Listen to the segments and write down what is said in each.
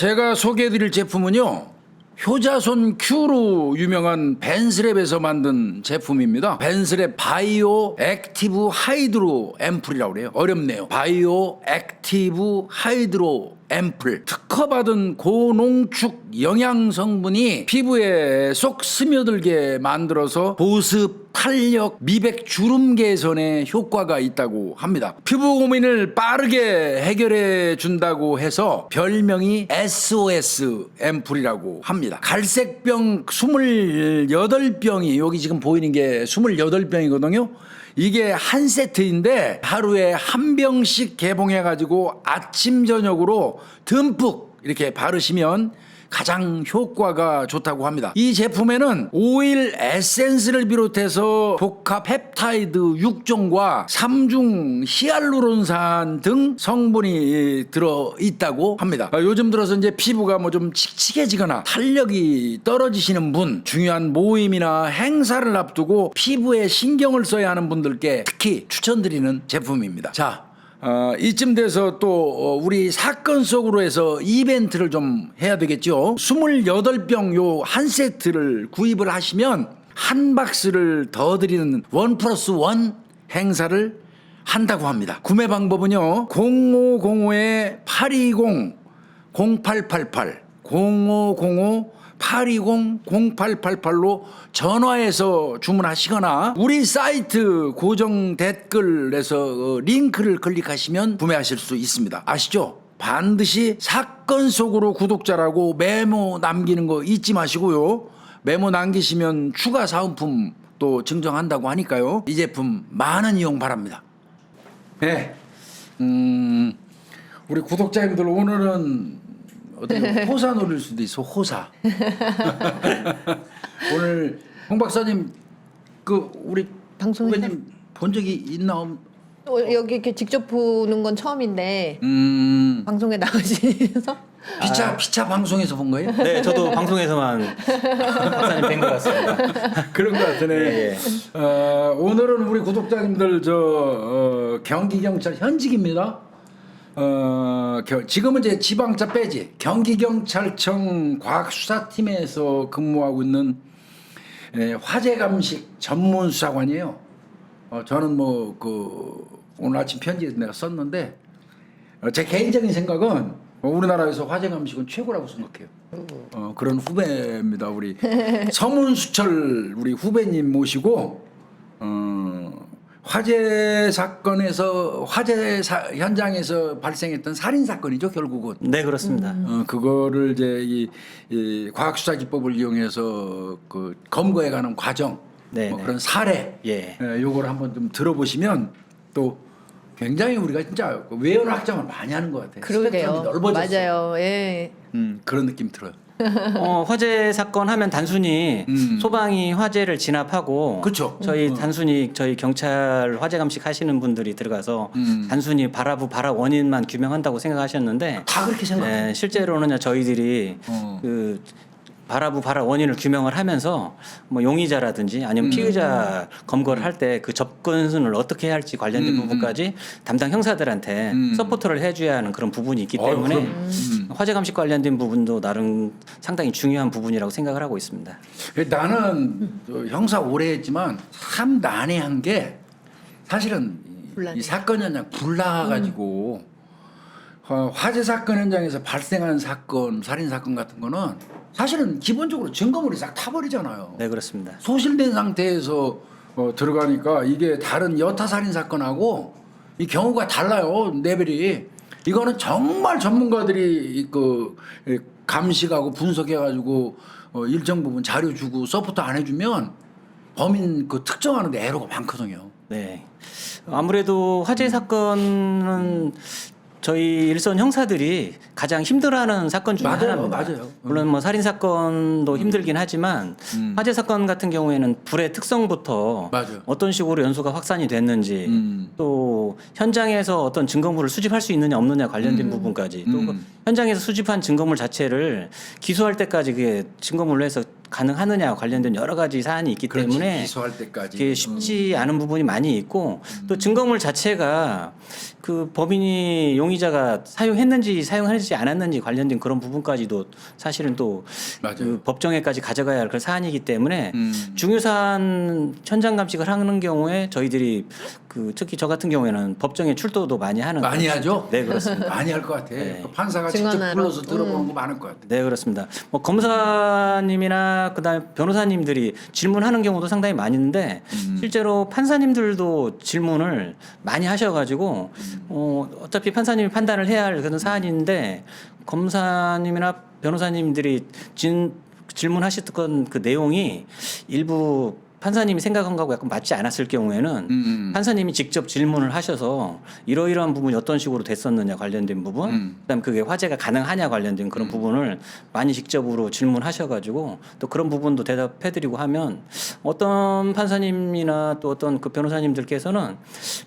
제가 소개해드릴 제품은요, 효자손 Q로 유명한 벤스랩에서 만든 제품입니다. 벤스랩 바이오 액티브 하이드로 앰플이라고 그래요. 어렵네요. 바이오 액티브 하이드로 앰플. 특허받은 고농축 영양 성분이 피부에 쏙 스며들게 만들어서 보습, 탄력, 미백, 주름 개선에 효과가 있다고 합니다. 피부 고민을 빠르게 해결해 준다고 해서 별명이 SOS 앰플이라고 합니다. 갈색병 28병이 여기 지금 보이는 게 28병이거든요. 이게 한 세트인데 하루에 한 병씩 개봉해 가지고 아침 저녁으로 듬뿍 이렇게 바르시면 가장 효과가 좋다고 합니다. 이 제품에는 오일 에센스를 비롯해서 복합 펩타이드 6종과 3중 히알루론산 등 성분이 들어있다고 합니다. 요즘 들어서 이제 피부가 뭐 좀 칙칙해지거나 탄력이 떨어지시는 분, 중요한 모임이나 행사를 앞두고 피부에 신경을 써야 하는 분들께 특히 추천드리는 제품입니다. 자, 이쯤 돼서 또 우리 사건 속으로 해서 이벤트를 좀 해야 되겠죠. 28병 요 한 세트를 구입을 하시면 한 박스를 더 드리는 1+1 행사를 한다고 합니다. 구매 방법은요, 0505-820-0888 0505-820-0888로 전화해서 주문하시거나 우리 사이트 고정 댓글에서 링크를 클릭하시면 구매하실 수 있습니다. 아시죠? 반드시 사건 속으로 구독자라고 메모 남기는 거 잊지 마시고요. 메모 남기시면 추가 사은품 또 증정한다고 하니까요. 이 제품 많은 이용 바랍니다. 네. 우리 구독자님들 오늘은 어떻게 호사 노릴 수도 있어. 호사. 오늘 홍 박사님 그 우리 방송에서? 후배님 본 적이 있나? 여기 이렇게 직접 보는 건 처음인데 방송에 나오시면서 피차 방송에서 본 거예요? 네, 저도 방송에서만 박사님 뵌 것 같습니다. 그런 것 같으네. 예, 예. 오늘은 우리 구독자님들 경기경찰 현직입니다. 지금은 이제 지방자 빼지 경기경찰청 과학수사팀에서 근무하고 있는 화재감식 전문수사관이에요. 저는 오늘 아침 편지에서 내가 썼는데 제 개인적인 생각은 우리나라에서 화재감식은 최고라고 생각해요. 그런 후배입니다. 우리 서문수철 우리 후배님 모시고 화재 사건에서 현장에서 발생했던 살인 사건이죠, 결국은. 네, 그렇습니다. 그거를 이제 이 과학수사 기법을 이용해서 그 검거해가는 과정, 네, 뭐 네. 그런 사례, 요걸 한번 좀 들어보시면 또 굉장히 우리가 진짜 외연 확장을 많이 하는 것 같아요. 스펙트럼이 그러게요. 넓어졌어요. 맞아요. 예. 그런 느낌 들어요. 화재 사건 하면 단순히 소방이 화재를 진압하고 그쵸. 단순히 저희 경찰 화재 감식 하시는 분들이 들어가서 단순히 발화 원인만 규명한다고 생각하셨는데 다 그렇게 생각해요. 네, 실제로는 저희들이 그 발화 원인을 규명을 하면서 뭐 용의자라든지 아니면 피의자 검거를 할 때 그 접근을 어떻게 해야 할지 관련된 부분까지 담당 형사들한테 서포트를 해줘야 하는 그런 부분이 있기 때문에 화재 감식 관련된 부분도 나름 상당히 중요한 부분이라고 생각을 하고 있습니다. 나는 형사 오래 했지만 참 난해한 게 사실은 이 사건 현장 불나가지고 화재 사건 현장에서 발생한 사건, 살인 사건 같은 거는 사실은 기본적으로 증거물이 싹 타버리잖아요. 네, 그렇습니다. 소실된 상태에서 들어가니까 이게 다른 여타 살인 사건하고 이 경우가 달라요, 레벨이. 이거는 정말 전문가들이 감식하고 분석해가지고 일정 부분 자료 주고 서포트 안 해주면 범인 특정하는데 애로가 많거든요. 네. 아무래도 화재 사건은 저희 일선 형사들이 가장 힘들어하는 사건 중에 하나입니다. 맞아요. 물론 뭐 살인 사건도 힘들긴 하지만 화재 사건 같은 경우에는 불의 특성부터 맞아요. 어떤 식으로 연소가 확산이 됐는지 또 현장에서 어떤 증거물을 수집할 수 있느냐 없느냐 관련된 부분까지 또 그 현장에서 수집한 증거물 자체를 기소할 때까지 그게 증거물로 해서 가능하느냐 관련된 여러 가지 사안이 있기 그렇지, 때문에 기소할 때까지. 그게 쉽지 않은 부분이 많이 있고 또 증거물 자체가 그 범인이 용의자가 사용했는지 사용하지 않았는지 관련된 그런 부분까지도 사실은 또 맞아요. 그 법정에까지 가져가야 할 그런 사안이기 때문에 음. 중요사안 현장 감식을 하는 경우에 저희들이 그 특히 저 같은 경우에는 법정에 출두도 많이 하는 많이 하죠? 네 그렇습니다. 많이 할 것 같아. 네. 그 판사가 직접 증언하러. 불러서 들어보는 거 많을 것 같아. 네 그렇습니다. 뭐 검사님이나 그다음에 변호사님들이 질문하는 경우도 상당히 많이 있는데 실제로 판사님들도 질문을 많이 하셔가지고 어차피 판사님이 판단을 해야 할 그런 사안인데 검사님이나 변호사님들이 질문하셨던 그 내용이 일부 판사님이 생각한 거하고 약간 맞지 않았을 경우에는 판사님이 직접 질문을 하셔서 이러이러한 부분이 어떤 식으로 됐었느냐 관련된 부분 그다음에 그게 화제가 가능하냐 관련된 그런 부분을 많이 직접으로 질문하셔가지고 또 그런 부분도 대답해드리고 하면 어떤 판사님이나 또 어떤 그 변호사님들께서는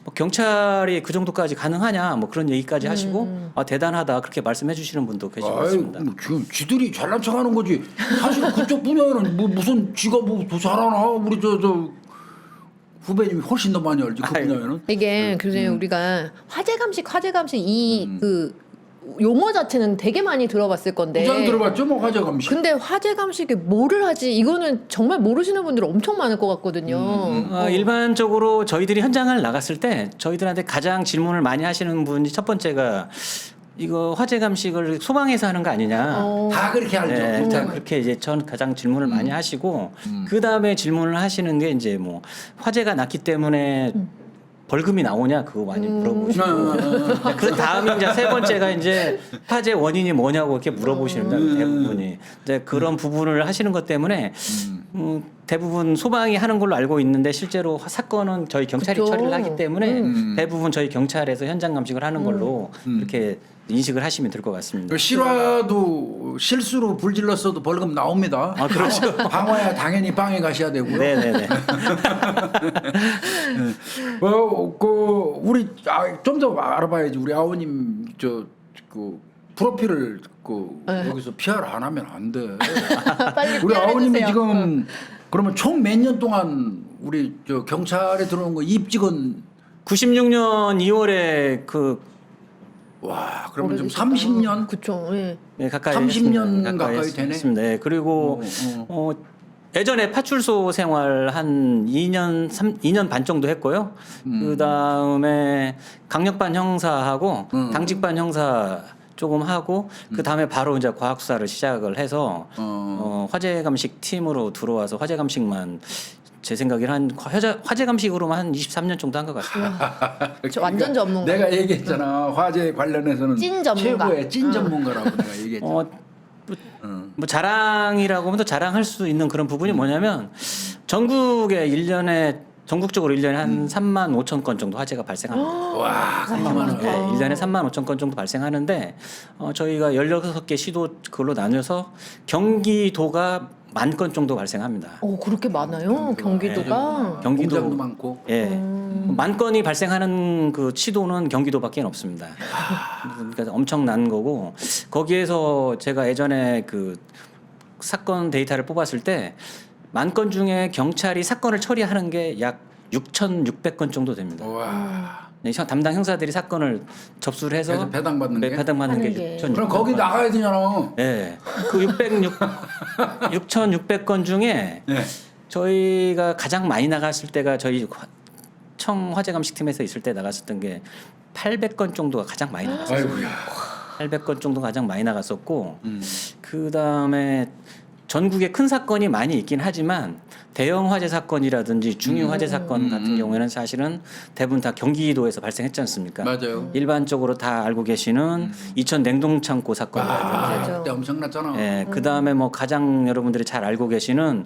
뭐 경찰이 그 정도까지 가능하냐 뭐 그런 얘기까지 하시고 아 대단하다 그렇게 말씀해 주시는 분도 계시고 있습니다. 뭐 지금 지들이 잘난 척하는 거지. 사실 그쪽 분야에는 뭐 무슨 지가 뭐 더 잘하나 우리 저 후배님이 훨씬 더 많이 알지 그 아이고. 분야에는. 이게 교수님 우리가 화재 감식 이 그 용어 자체는 되게 많이 들어봤을 건데. 부장 들어봤죠, 뭐 화재 감식. 근데 화재 감식에 뭐를 하지? 이거는 정말 모르시는 분들이 엄청 많을 것 같거든요. 일반적으로 저희들이 현장을 나갔을 때 저희들한테 가장 질문을 많이 하시는 분이 첫 번째가 이거 화재 감식을 소방에서 하는 거 아니냐. 다 그렇게 알죠. 네, 일단 그렇게 이제 전 가장 질문을 많이 하시고 그 다음에 질문을 하시는 게 이제 뭐 화재가 났기 때문에 벌금이 나오냐 그거 많이 물어보시고 그 다음에 이제 세 번째가 이제 화재 원인이 뭐냐고 이렇게 물어보시는 대부분이 이제 그런 부분을 하시는 것 때문에 대부분 소방이 하는 걸로 알고 있는데 실제로 사건은 저희 경찰이 그쵸. 처리를 하기 때문에 대부분 저희 경찰에서 현장 감식을 하는 걸로 이렇게 인식을 하시면 될 것 같습니다. 그 실화도 실수로 불 질렀어도 벌금 나옵니다. 아, 그렇죠. 방어야 당연히 방에 가셔야 되고요. 네네네. 그 우리 좀 더 알아봐야지. 우리 아버님 그 프로필을 여기서 PR 안 하면 안 돼. 빨리 우리 PR 아버님이 해주세요. 지금 그러면 총 몇 년 동안 우리 저 경찰에 들어온 거 입직은 96년 2월에 와 그러면 좀 30년 그쵸. 예. 네, 가까이 30년 했습니다. 가까이 되네. 했습니다. 네, 그리고 예전에 파출소 생활 한 2년 반 정도 했고요. 그 다음에 강력반 형사하고 당직반 형사 조금 하고 그 다음에 바로 이제 과학수사를 시작을 해서 화재 감식 팀으로 들어와서 화재 감식만 제 생각에는 화재 감식으로만 한 23년 정도 한 것 같아요. 저 완전 전문가. 내가 얘기했잖아. 화재 관련해서는 찐 전문가. 최고의 찐 전문가라고 내가 얘기했잖아. 뭐 자랑이라고 하면 또 자랑할 수 있는 그런 부분이 뭐냐면 전국에 1년에 전국적으로 1년에 한 3만 5천 건 정도 화재가 발생합니다. 와, 그렇게 많아. 네, 1년에 3만 5천 건 정도 발생하는데 저희가 16개 시도 그걸로 나눠서 경기도가 10,000건 정도 발생합니다. 오 그렇게 많아요 경기도가. 경기도 공장도 많고. 예. 10,000건이 발생하는 그 시도는 경기도밖에 없습니다. 그러니까 엄청난 거고 거기에서 제가 예전에 그 사건 데이터를 뽑았을 때 10,000건 중에 경찰이 사건을 처리하는 게 약 6,600건 정도 됩니다. 와. 네, 담당 형사들이 사건을 접수를 해서 그래서 배당받는 게? 배당받는 하는 게 게. 6,600건. 그럼 거기 나가야 되잖아. 네. 그 6,600건 중에 네. 저희가 가장 많이 나갔을 때가 저희 청 화재 감식팀에서 있을 때 나갔었던 게 800건 정도가 가장 많이 나갔었어요. 아이고야. 800건 정도 가장 많이 나갔었고 그 다음에 전국에 큰 사건이 많이 있긴 하지만 대형 화재 사건이라든지 중유 화재 사건 같은 경우에는 사실은 대부분 다 경기도에서 발생했지 않습니까? 맞아요. 일반적으로 다 알고 계시는 이천 냉동창고 사건이라든지 그때 엄청났잖아. 예, 그 다음에 뭐 가장 여러분들이 잘 알고 계시는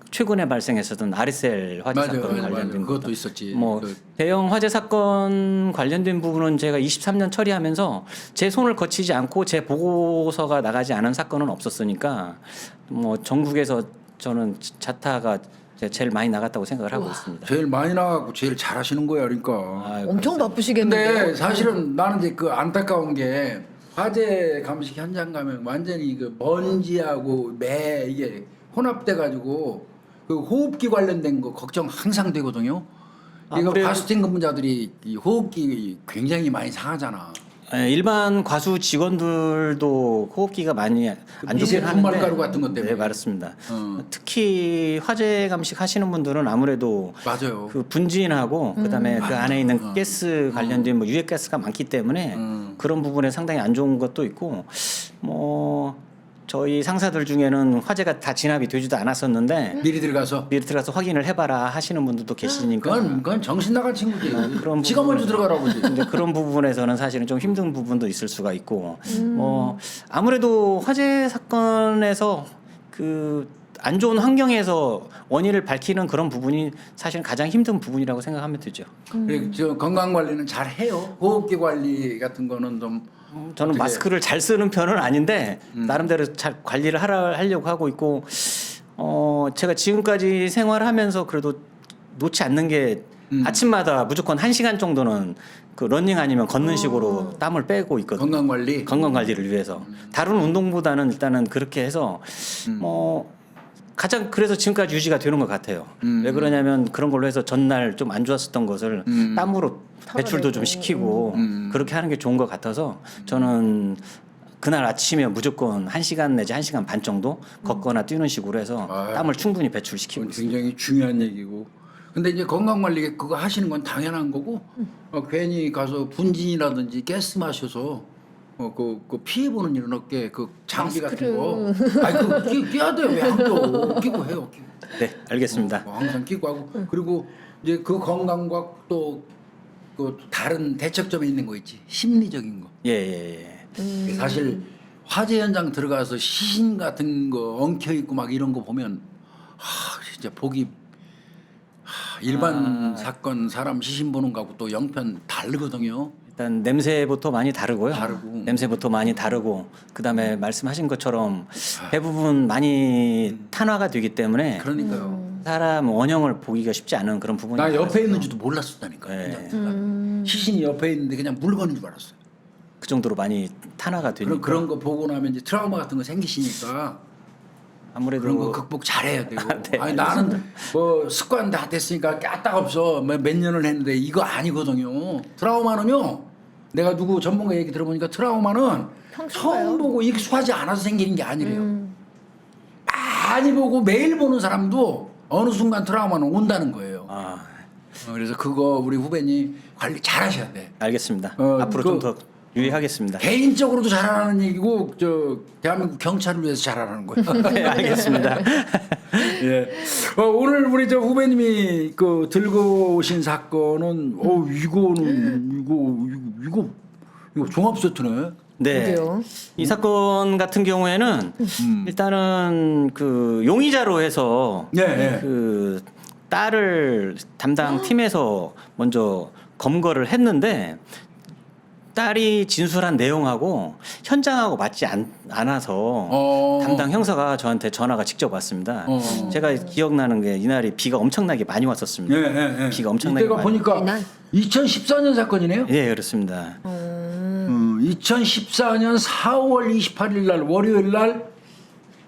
최근에 발생했었던 아리셀 화재 맞아요. 사건 맞아요. 관련된 그것도 것도. 있었지. 뭐 그- 대형 화재 사건 관련된 부분은 제가 23년 처리하면서 제 손을 거치지 않고 제 보고서가 나가지 않은 사건은 없었으니까 뭐 전국에서 저는 자타가 제일 많이 나갔다고 생각을 하고 있습니다. 제일 많이 나가고 제일 잘하시는 거야, 그러니까. 아유, 엄청 바쁘시겠는데요. 근데 사실은 나는 이제 그 안타까운 게 화재 감식 현장 가면 완전히 그 먼지하고 매 이게 혼합돼 가지고 그 호흡기 관련된 거 걱정 항상 되거든요. 이거 아무래도- 과수팀 근무자들이 이 호흡기 굉장히 많이 상하잖아. 예, 일반 과수 직원들도 호흡기가 많이 안 좋긴 미세 하는데 분말가루 같은 것 때문에. 네, 맞습니다. 어. 특히 화재 감식 하시는 분들은 아무래도 맞아요. 그 분진하고 그다음에 그 안에 있는 가스 관련된 뭐 유해 가스가 많기 때문에 그런 부분에 상당히 안 좋은 것도 있고 뭐 저희 상사들 중에는 화재가 다 진압이 되지도 않았었는데 미리 들어가서 미리 들어가서 확인을 해봐라 하시는 분들도 계시니까 그건 정신 나간 친구지. 그런 지가 먼저 들어가라고 그러지. 근데 그런 부분에서는 사실은 좀 힘든 부분도 있을 수가 있고 뭐 아무래도 화재 사건에서 그 안 좋은 환경에서 원인을 밝히는 그런 부분이 사실은 가장 힘든 부분이라고 생각하면 되죠. 그리고 저 건강 관리는 잘 해요. 호흡기 관리 같은 거는 좀 저는 어떻게- 마스크를 잘 쓰는 편은 아닌데 나름대로 잘 관리를 하려고 하고 있고 제가 지금까지 생활하면서 그래도 놓지 않는 게 아침마다 무조건 1시간 정도는 그 러닝 아니면 걷는 식으로 땀을 빼고 있거든요. 건강 관리. 건강 관리를 위해서 다른 운동보다는 일단은 그렇게 해서 뭐 가장 그래서 지금까지 유지가 되는 것 같아요. 왜 그러냐면 그런 걸로 해서 전날 좀 안 좋았었던 것을 땀으로 배출도 좀 시키고 그렇게 하는 게 좋은 것 같아서 저는 그날 아침에 무조건 1시간 내지 1시간 반 정도 걷거나 뛰는 식으로 해서 아유. 땀을 충분히 배출시키고 그건 있습니다. 굉장히 중요한 얘기고. 근데 이제 건강 관리 그거 하시는 건 당연한 거고 괜히 가서 분진이라든지 가스 마셔서 그 피해 보는 일은 없게 그 장비 같은 거. 아니 그거 끼야 돼요. 왜 안 껴? 끼고 해요. 끼고. 네, 알겠습니다. 항상 끼고 하고 그리고 이제 그 건강과 또 그 다른 대척점에 있는 거 있지 심리적인 거. 예, 예, 예. 사실 화재 현장 들어가서 시신 같은 거 엉켜 있고 막 이런 거 보면 진짜 보기 일반 사건 사람 시신 보는 거하고 또 영편 다르거든요. 일단 냄새부터 많이 다르고요. 다르고. 냄새부터 많이 다르고 그다음에 말씀하신 것처럼 대부분 많이 탄화가 되기 때문에 그러니까요. 사람 원형을 보기가 쉽지 않은 그런 부분이 나 옆에 많아서 있는지도 몰랐었다니까. 네. 그냥 생각. 시신이 옆에 있는데 그냥 물건인 줄 알았어요. 그 정도로 많이 탄화가 되니까 그런 거 보고 나면 이제 트라우마 같은 거 생기시니까 아무래도 그런 거 극복 잘해야 되고. 네, 아니 나는 뭐 습관 다 됐으니까 까딱 없어. 몇 년을 했는데 이거 아니거든요. 트라우마는요. 내가 누구 전문가 얘기 들어보니까 트라우마는 처음 보고 익숙하지 않아서 생기는 게 아니래요. 많이 보고 매일 보는 사람도 어느 순간 트라우마는 온다는 거예요. 아, 그래서 그거 우리 후배님 관리 잘하셔야 돼. 알겠습니다. 어, 앞으로 그- 좀 더 유의하겠습니다. 개인적으로도 잘하는 얘기고 저 대한민국 경찰을 위해서 잘하는 거예요. 네, 알겠습니다. 예. 오늘 우리 저 후배님이 그 들고 오신 사건은 이거 종합 세트네. 네. 그러게요. 이 사건 같은 경우에는 일단은 그 용의자로 해서 네, 네. 그 딸을 담당 팀에서 먼저 검거를 했는데 딸이 진술한 내용하고 현장하고 맞지 않아서 담당 형사가 저한테 전화가 직접 왔습니다. 제가 기억나는 게 이날이 비가 엄청나게 많이 왔었습니다. 예, 예, 예. 비가 엄청나게 이때가 많이. 보니까 이날? 2014년 사건이네요. 예, 그렇습니다. 2014년 4월 28일 날 월요일 날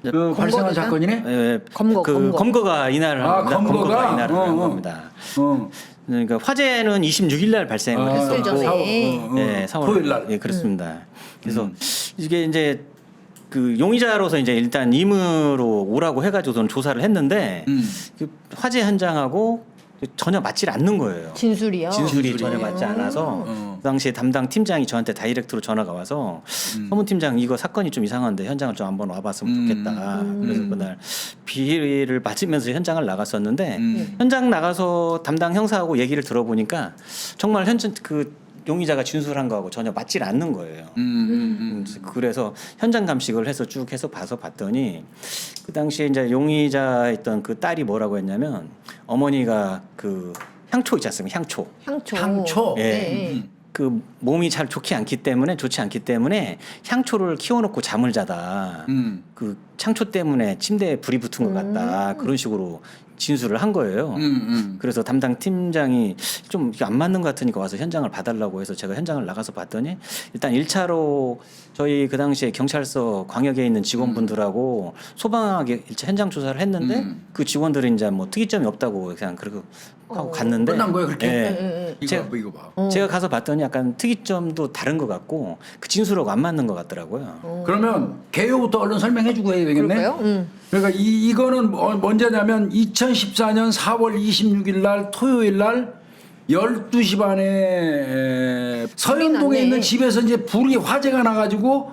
발생한 검거됐나? 사건이네. 예, 검거. 검거가 이날 검거가? 이날을 한 겁니다. 어. 그러니까 화재는 26일 날 발생을 아, 했었고, 전에. 네, 4월 토요일 날. 예, 그렇습니다. 그래서 이게 이제 그 용의자로서 이제 일단 임의로 오라고 해가지고 저는 조사를 했는데 그 화재 현장하고 전혀 맞질 않는 거예요. 진술이요. 진술이 전혀 맞지 않아서 그 당시에 담당 팀장이 저한테 다이렉트로 전화가 와서 서문팀장 이거 사건이 좀 이상한데 현장을 좀 한번 와봤으면 좋겠다. 그래서 그날 비를 맞으면서 현장을 나갔었는데 현장 나가서 담당 형사하고 얘기를 들어보니까 정말 현장 그 용의자가 진술한 거하고 전혀 맞질 않는 거예요. 그래서 현장 감식을 해서 쭉 해서 봤더니 그 당시에 이제 용의자였던 그 딸이 뭐라고 했냐면 어머니가 그 향초 있지 않습니까? 향초. 향초? 예. 네. 그 몸이 잘 좋지 않기 때문에 향초를 키워놓고 잠을 자다. 그 향초 때문에 침대에 불이 붙은 것 같다 그런 식으로 진술을 한 거예요. 그래서 담당 팀장이 좀 안 맞는 것 같으니까 와서 현장을 봐달라고 해서 제가 현장을 나가서 봤더니 일단 1차로 저희 그 당시에 경찰서 광역에 있는 직원분들하고 소방하게 1차 현장 조사를 했는데 그 직원들이 이제 뭐 특이점이 없다고 그냥 그렇게 하고 갔는데 끝난 거예요 그렇게? 예. 이거 봐. 제가 가서 봤더니 약간 특이점도 다른 것 같고 그 진술하고 안 맞는 것 같더라고요. 그러면 개요부터 얼른 설명해주고 해야 되겠네. 그럴까요? 그러니까 이거는 언제냐면 2014년 4월 26일 날 토요일 날 12시 반에 서현동에 났네. 있는 집에서 이제 불이 화재가 나가지고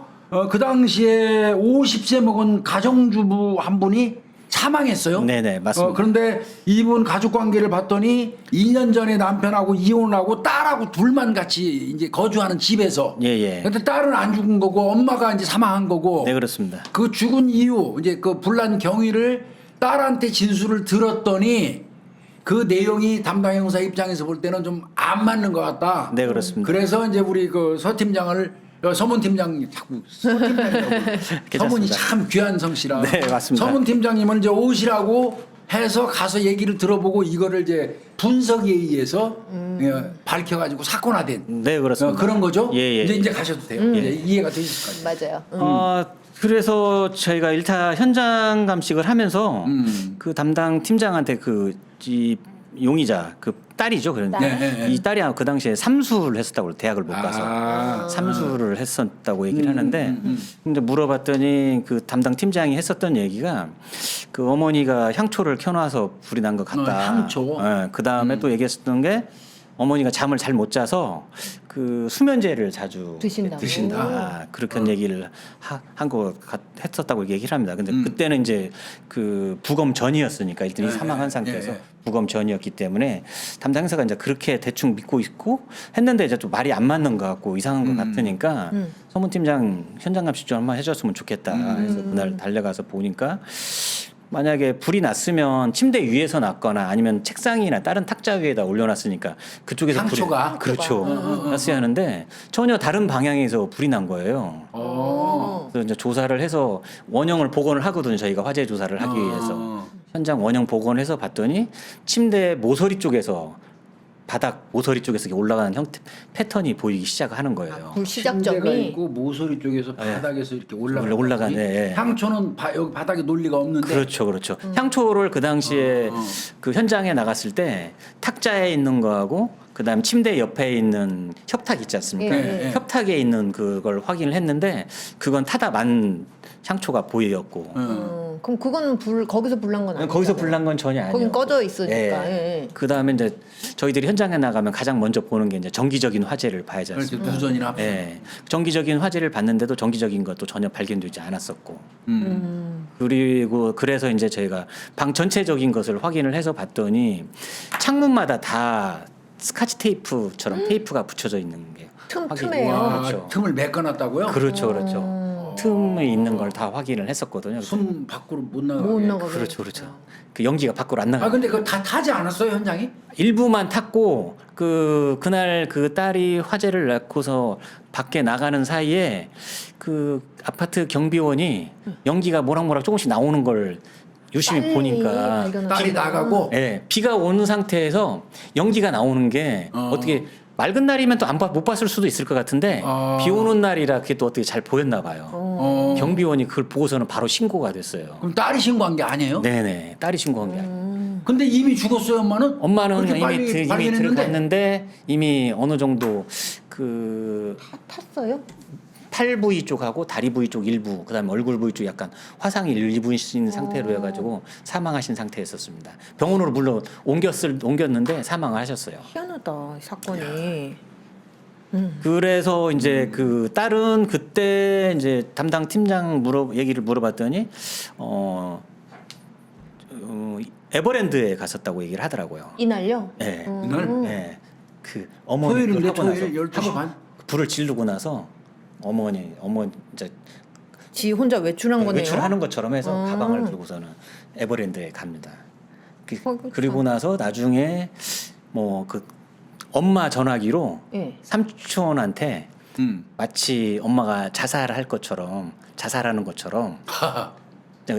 그 당시에 50세 먹은 가정주부 한 분이 사망했어요. 네네, 맞습니다. 그런데 이분 가족 관계를 봤더니 2년 전에 남편하고 이혼하고 딸하고 둘만 같이 이제 거주하는 집에서. 예. 근데 딸은 안 죽은 거고 엄마가 이제 사망한 거고. 네, 그렇습니다. 그 죽은 이유 이제 그 불난 경위를 딸한테 진술을 들었더니 그 내용이 담당 형사 입장에서 볼 때는 좀 안 맞는 것 같다. 네, 그렇습니다. 그래서 이제 우리 그 서 팀장을 서문 팀장 자꾸 서 팀장이라고 서문이 괜찮습니다. 참 귀한 성씨라. 네, 맞습니다. 서문 팀장님은 이제 오시라고 해서 가서 얘기를 들어보고 이거를 이제 분석에 의해서 밝혀가지고 사건화된 네, 그렇습니다. 그런 거죠. 예. 이제 가셔도 돼요. 이제 이해가 되실 거예요. 맞아요. 그래서 저희가 1차 현장 감식을 하면서 그 담당 팀장한테 이 용의자 그 딸이죠. 그런데 네. 이 딸이 그 당시에 삼수를 했었다고 대학을 못 가서 아. 삼수를 했었다고 얘기를 하는데 근데 물어봤더니 그 담당 팀장이 했었던 얘기가 그 어머니가 향초를 켜놔서 불이 난 것 같다. 향초. 그 다음에 또 얘기했었던 게 어머니가 잠을 잘 못 자서 그 수면제를 자주 드신다고. 드신다. 그렇게 얘기를 했었다고 얘기를 합니다. 근데 그때는 이제 그 부검 전이었으니까 일단 사망한 상태에서 부검 전이었기 때문에 담당 형사가 이제 그렇게 대충 믿고 있고 했는데 이제 좀 말이 안 맞는 것 같고 이상한 것 같으니까 서문팀장 현장 감식 좀 한번 해줬으면 좋겠다 해서 그날 달려가서 보니까 만약에 불이 났으면 침대 위에서 났거나 아니면 책상이나 다른 탁자 위에다 올려놨으니까 그쪽에서 상처가? 불이 그렇죠 났어야 하는데 전혀 다른 방향에서 불이 난 거예요. 그래서 이제 조사를 해서 원형을 복원을 하거든요. 저희가 화재 조사를 하기 위해서 현장 원형 복원해서 봤더니 침대 모서리 쪽에서 바닥 모서리 쪽에서 이렇게 올라가는 형태 패턴이 보이기 시작하는 거예요. 불 침대가 시작점이 있고 모서리 쪽에서 바닥에서 이렇게 올라가네. 향초는 여기 바닥에 논리가 없는데. 그렇죠. 향초를 그 당시에 그 현장에 나갔을 때 탁자에 있는 거하고 그다음 침대 옆에 있는 협탁 있지 않습니까? 예. 협탁에 있는 그걸 확인을 했는데 그건 타다 만 향초가 보였고 그럼 그거는 거기서 불난 건 아니에요? 거기서 불난 건 전혀 아니에요. 거긴 꺼져 있으니까. 예. 그다음에 이제 저희들이 현장에 나가면 가장 먼저 보는 게 이제 정기적인 화재를 봐야지 그렇죠. 않습니까? 누전이나 합성. 예. 정기적인 화재를 봤는데도 정기적인 것도 전혀 발견되지 않았었고. 그리고 그래서 이제 저희가 방 전체적인 것을 확인을 해서 봤더니 창문마다 다 스카치 테이프처럼 테이프가 붙여져 있는 게 틈에요. 와, 그렇죠. 틈을 메꿔놨다고요? 그렇죠. 틈에 있는 걸 다 확인을 했었거든요. 숨 밖으로 못 나가게. 못 나가게. 그렇죠. 그 연기가 밖으로 안 나가. 근데 그거 다 타지 않았어요 현장이? 일부만 탔고 그날 그 딸이 화재를 낳고서 밖에 나가는 사이에 그 아파트 경비원이 연기가 모락모락 조금씩 나오는 걸 유심히 빨리 보니까 발견하셨구나. 딸이 나가고 예, 비가 오는 상태에서 연기가 나오는 게 어떻게 맑은 날이면 또 못 봤을 수도 있을 것 같은데 비 오는 날이라 그게 또 어떻게 잘 보였나 봐요. 경비원이 그걸 보고서는 바로 신고가 됐어요. 그럼 딸이 신고한 게 아니에요? 네네, 딸이 신고한 게 아니에요. 근데 이미 죽었어요 엄마는? 엄마는 그렇게 빨리 이미 발견했는데? 들어갔는데 이미 어느 정도 그 탔어요? 팔 부위 쪽하고 다리 부위 쪽 일부, 그다음에 얼굴 부위 쪽 약간 화상이 일부신 상태로 해가지고 사망하신 상태였었습니다. 병원으로 물론 옮겼는데 사망을 하셨어요. 희한하다 이 사건이. 그래서 이제 그 딸은 그때 이제 담당 팀장 얘기를 물어봤더니 에버랜드에 갔었다고 얘기를 하더라고요. 이날요? 네. 이날? 네. 그 어머니 토요일인데 하고 나서 토요일 12시 반? 불을 지르고 나서 어머니 이제 지 혼자 외출한 거네요. 외출하는 것처럼 해서 가방을 들고서는 에버랜드에 갑니다. 그렇구나. 그리고 나서 나중에 뭐 그 엄마 전화기로 예. 삼촌한테 마치 엄마가 자살할 것처럼 자살하는 것처럼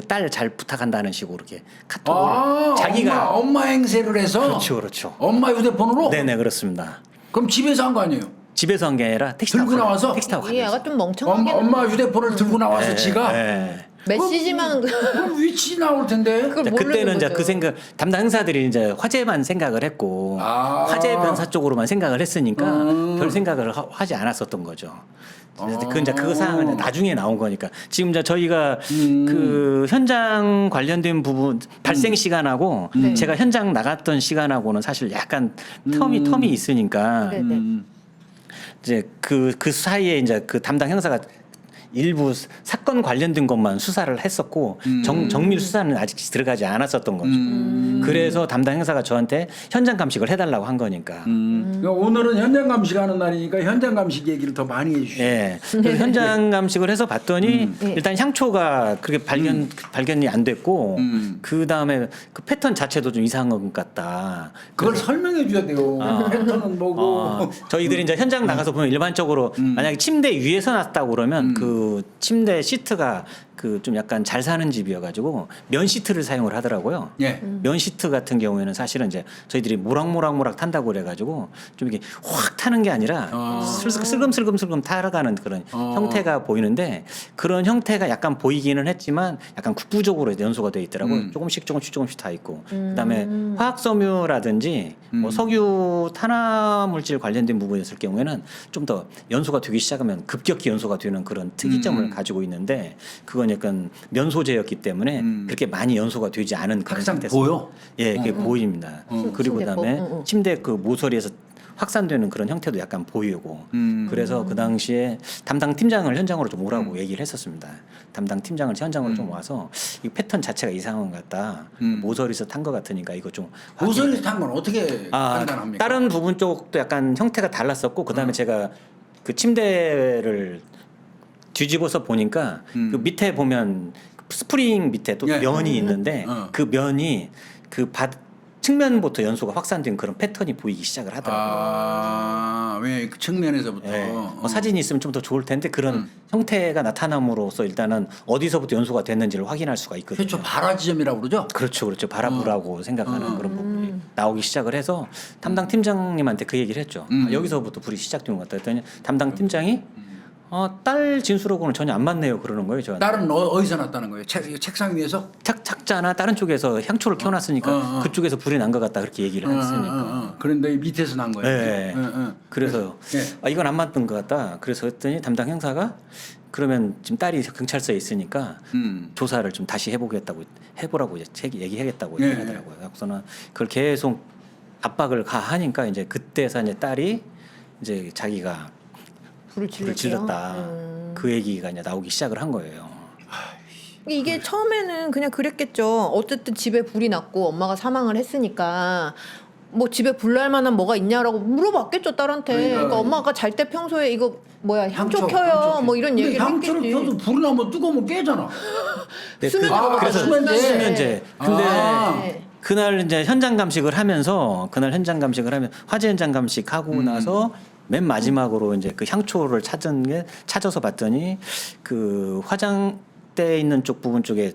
딸 잘 부탁한다는 식으로 이렇게 카톡을 자기가 엄마 행세를 해서 그렇죠. 엄마 휴대폰으로. 네네 그렇습니다. 그럼 집에서 한 거 아니에요? 집에서 한 게 아니라 택시 들고 타고 나와서? 택시 타고 이 애가 가면서. 좀 멍청하게 엄마 휴대폰을 들고 나와서 네, 지가 네. 메시지만 그럼 위치 나올 텐데. 그걸 자, 모르는 그때는 이제 거죠. 그 생각 담당 행사들이 이제 화재만 생각을 했고 화재 변사 쪽으로만 생각을 했으니까 별 생각을 하지 않았었던 거죠. 그 이제 그 사항은 나중에 나온 거니까 지금 이제 저희가 그 현장 관련된 부분 발생 시간하고 네. 제가 현장 나갔던 시간하고는 사실 약간 텀이 있으니까 네네. 이제 그 사이에 이제 그 담당 형사가 일부 사건 관련된 것만 수사를 했었고 정밀 수사는 아직 들어가지 않았었던 거죠. 그래서 담당 형사가 저한테 현장 감식을 해달라고 한 거니까. 그러니까 오늘은 현장 감식하는 날이니까 현장 감식 얘기를 더 많이 해주시죠. 예. 그래서 현장 감식을 해서 봤더니 네. 일단 향초가 그렇게 발견이 안 됐고 그 다음에 그 패턴 자체도 좀 이상한 것 같다. 그걸 설명해 줘야 돼요. 패턴은 뭐고. 저희들이 이제 현장 나가서 보면 일반적으로 만약에 침대 위에서 났다고 그러면 그 침대 시트가 그 좀 약간 잘 사는 집이어가지고 면 시트를 사용을 하더라고요. 예. 면 시트 같은 경우에는 사실은 이제 저희들이 모락모락 탄다고 그래가지고 좀 이게 확 타는 게 아니라 슬금슬금 타가는 그런 형태가 보이는데 그런 형태가 약간 보이기는 했지만 약간 국부적으로 연소가 돼 있더라고요. 조금씩 타 있고 그다음에 화학섬유라든지 뭐 석유 탄화 물질 관련된 부분이었을 경우에는 좀 더 연소가 되기 시작하면 급격히 연소가 되는 그런 특이점을 가지고 있는데 그건 약간 면 소재였기 때문에 그렇게 많이 연소가 되지 않은 그런 항상 상태에서 보여? 예, 그게 보입니다. 그리고 그다음에 침대 그 모서리에서 확산되는 그런 형태도 약간 보이고 그래서 그 당시에 담당 팀장을 현장으로 좀 오라고 얘기를 했었습니다. 담당 팀장을 현장으로 좀 와서 이 패턴 자체가 이상한 것 같다. 모서리에서 탄 것 같으니까 이거 좀 모서리에서 탄 건 어떻게 판단합니까? 다른 부분 쪽도 약간 형태가 달랐었고 그다음에 제가 그 침대를 뒤집어서 보니까 그 밑에 보면 스프링 밑에 또 예. 면이 있는데 그 면이 그 측면부터 연소가 확산된 그런 패턴이 보이기 시작을 하더라고요. 왜 그 측면에서부터. 예. 사진이 있으면 좀 더 좋을 텐데 그런 형태가 나타남으로써 일단은 어디서부터 연소가 됐는지를 확인할 수가 있거든요. 최초 발화 지점이라고 그러죠? 그렇죠. 바라보라고 생각하는 그런 부분이 나오기 시작을 해서 담당 팀장님한테 그 얘기를 했죠. 여기서부터 불이 시작된 것 같다 했더니 담당 팀장이 딸 진술하고는 전혀 안 맞네요. 그러는 거예요. 저한테. 딸은 어디서 났다는 거예요? 책상 위에서? 착자나 다른 쪽에서 향초를 켜놨으니까 그쪽에서 불이 난 것 같다 그렇게 얘기를 했으니까. 그런데 밑에서 난 거예요. 네. 그래서 예. 이건 안 맞는 것 같다. 그래서 했더니 담당 형사가 그러면 지금 딸이 경찰서에 있으니까 조사를 좀 다시 해보라고 이제 얘기하겠다고 예. 얘기하더라고요. 그래서는 그걸 계속 압박을 가하니까 이제 그때서 이제 딸이 이제 자기가 불을 질렀다. 그 얘기가 이제 나오기 시작을 한 거예요. 이게 처음에는 그냥 그랬겠죠. 어쨌든 집에 불이 났고 엄마가 사망을 했으니까 뭐 집에 불날 만한 뭐가 있냐라고 물어봤겠죠 딸한테. 그러니까 엄마가 잘 때 평소에 이거 뭐야 향초 켜요 뭐 이런 얘기를 향초를 했겠지. 켜도 불이 나면 뜨거우면 깨잖아. 네, 수면제 그래서 수면제. 수면제. 근데 네. 그날 이제 현장 감식을 하면 화재 현장 감식하고 나서 맨 마지막으로 이제 그 향초를 찾아서 봤더니 그 화장대 있는 쪽 부분 쪽에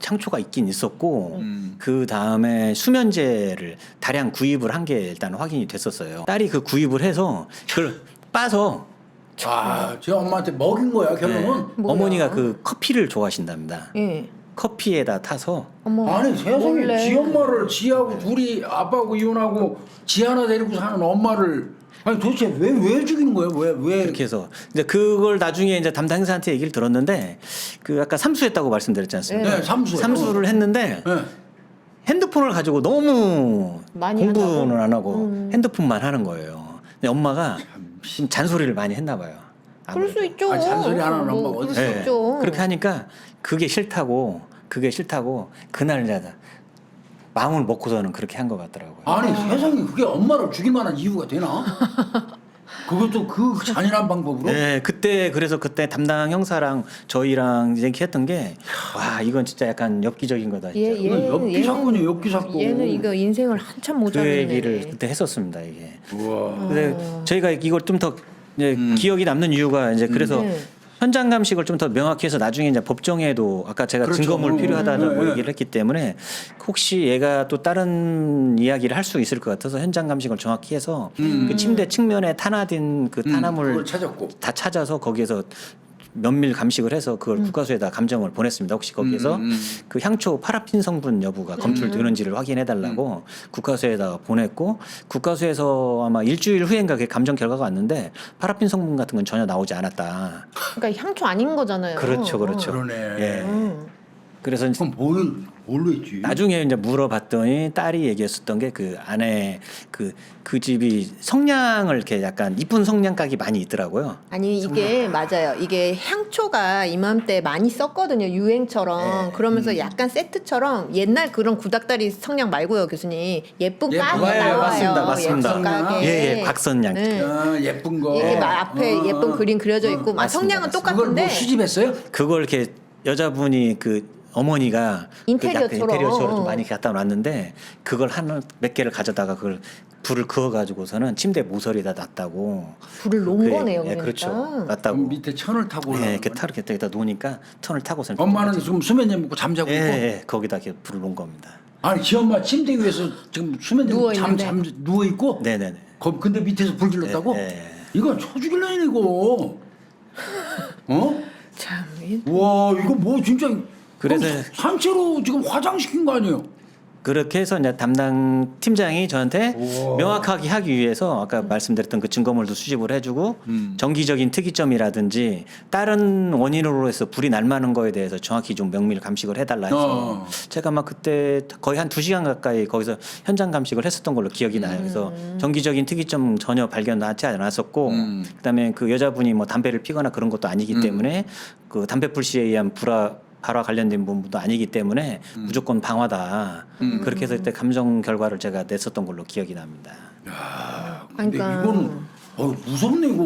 향초가 있긴 있었고 그 다음에 수면제를 다량 구입을 한 게 일단 확인이 됐었어요. 딸이 그 구입을 해서 그걸 빠서 제 엄마한테 먹인 거야 결론은. 뭐야? 어머니가 그 커피를 좋아하신답니다. 예. 커피에다 타서 어머. 아니 세상에 몰래. 지 엄마를 지하고 둘이 아빠하고 이혼하고 지 하나 데리고 사는 엄마를 아니 도대체 왜 죽이는 거예요? 왜? 이렇게 해서 이제 그걸 나중에 이제 담당 행사한테 얘기를 들었는데 그 아까 삼수했다고 말씀드렸지 않습니까? 네, 삼수요. 삼수를 했는데 네. 핸드폰을 가지고 너무 많이 공부는 한다고? 안 하고 핸드폰만 하는 거예요. 근데 엄마가 좀 잔소리를 많이 했나 봐요. 그럴 수 있죠. 아니, 잔소리 안 하는 엄마가 그럴 어디 수 네. 있죠. 그렇게 하니까 그게 싫다고 그날 이제 마음을 먹고서는 그렇게 한 것 같더라고요. 아니 세상에 그게 엄마를 죽일 만한 이유가 되나? 그것도 그 잔인한 방법으로? 네, 그때 담당 형사랑 저희랑 얘기했던 게 와 이건 진짜 약간 엽기적인 거다. 진짜. 엽기 사건이에요, 엽기 사건. 얘는 이거 인생을 한참 그 모자르네. 얘기를 그때 했었습니다 이게. 우와. 근데 저희가 이걸 좀 더 기억이 남는 이유가 이제 그래서 네. 현장 감식을 좀 더 명확히 해서 나중에 이제 법정에도 아까 제가 그렇죠. 증거물 필요하다고 네. 얘기를 했기 때문에 혹시 얘가 또 다른 이야기를 할 수 있을 것 같아서 현장 감식을 정확히 해서 그 침대 측면에 탄화된 그 탄화물 그걸 찾았고. 다 찾아서 거기에서 면밀 감식을 해서 그걸 국가수에다 감정을 보냈습니다. 혹시 거기에서 그 향초 파라핀 성분 여부가 검출되는지를 확인해 달라고 국가수에다가 보냈고 국가수에서 아마 일주일 후인가 그 감정 결과가 왔는데 파라핀 성분 같은 건 전혀 나오지 않았다. 그러니까 향초 아닌 거잖아요. 그렇죠, 그렇죠. 그러네. 예. 그래서 그럼 뭘로 했지? 나중에 이제 물어봤더니 딸이 얘기했었던 게 그 안에 그 집이 성냥을 이렇게 약간 이쁜 성냥각이 많이 있더라고요. 아니 이게 맞아요. 이게 향초가 이맘때 많이 썼거든요. 유행처럼. 네. 그러면서 약간 세트처럼 옛날 그런 구닥다리 성냥 말고요, 교수님. 예쁜 예, 깍이 맞아요. 나와요. 맞습니다, 맞습니다. 예쁜 깍에. 예, 곽선냥. 네. 아, 예쁜 거. 이게 막 앞에 예쁜 그림 그려져 있고, 막 맞습니다, 성냥은 맞습니다. 그걸 똑같은데. 뭐 수집했어요? 그걸 이렇게 여자분이 그 어머니가 인테리어처럼. 그 약간 인테리어처럼 좀 많이 갖다 놨는데 그걸 몇 개를 가져다가 그걸 불을 그어 가지고서는 침대 모서리에다 놨다고. 불을 놓은 그, 거네요. 예, 그러니까. 그렇죠. 그럼 놨다고. 밑에 천을 타고 예, 올라간 이렇게 거네. 타로 이렇게 놓으니까 천을 타고서 엄마는 지금 수면제 먹고 잠자고 예, 있고. 예, 거기다 이렇게 불을 놓은 겁니다. 아니 지 엄마 침대 위에서 지금 수면제 먹고 누워있는데. 누워 있고. 네, 네, 네. 근데 밑에서 불 질렀다고? 예, 예. 이건 초죽일라인 이거. 어? 참. 와 이거 뭐 진짜. 그래서- 그럼 산채로 지금 화장시킨 거 아니에요? 그렇게 해서 이제 담당 팀장이 저한테 우와. 명확하게 하기 위해서 아까 말씀드렸던 그 증거물도 수집을 해주고 정기적인 특이점이라든지 다른 원인으로 해서 불이 날 만한 거에 대해서 정확히 좀 명밀 감식을 해달라 해서 제가 막 그때 거의 한 2시간 가까이 거기서 현장 감식을 했었던 걸로 기억이 나요. 그래서 정기적인 특이점 전혀 발견하지 않았었고 그다음에 그 여자분이 뭐 담배를 피거나 그런 것도 아니기 때문에 그 담배 불씨에 의한 발화 관련된 부분도 아니기 때문에 무조건 방화다. 그렇게 해서 그때 감정 결과를 제가 냈었던 걸로 기억이 납니다. 야, 근데 그러니까. 이거는 무섭네 이거.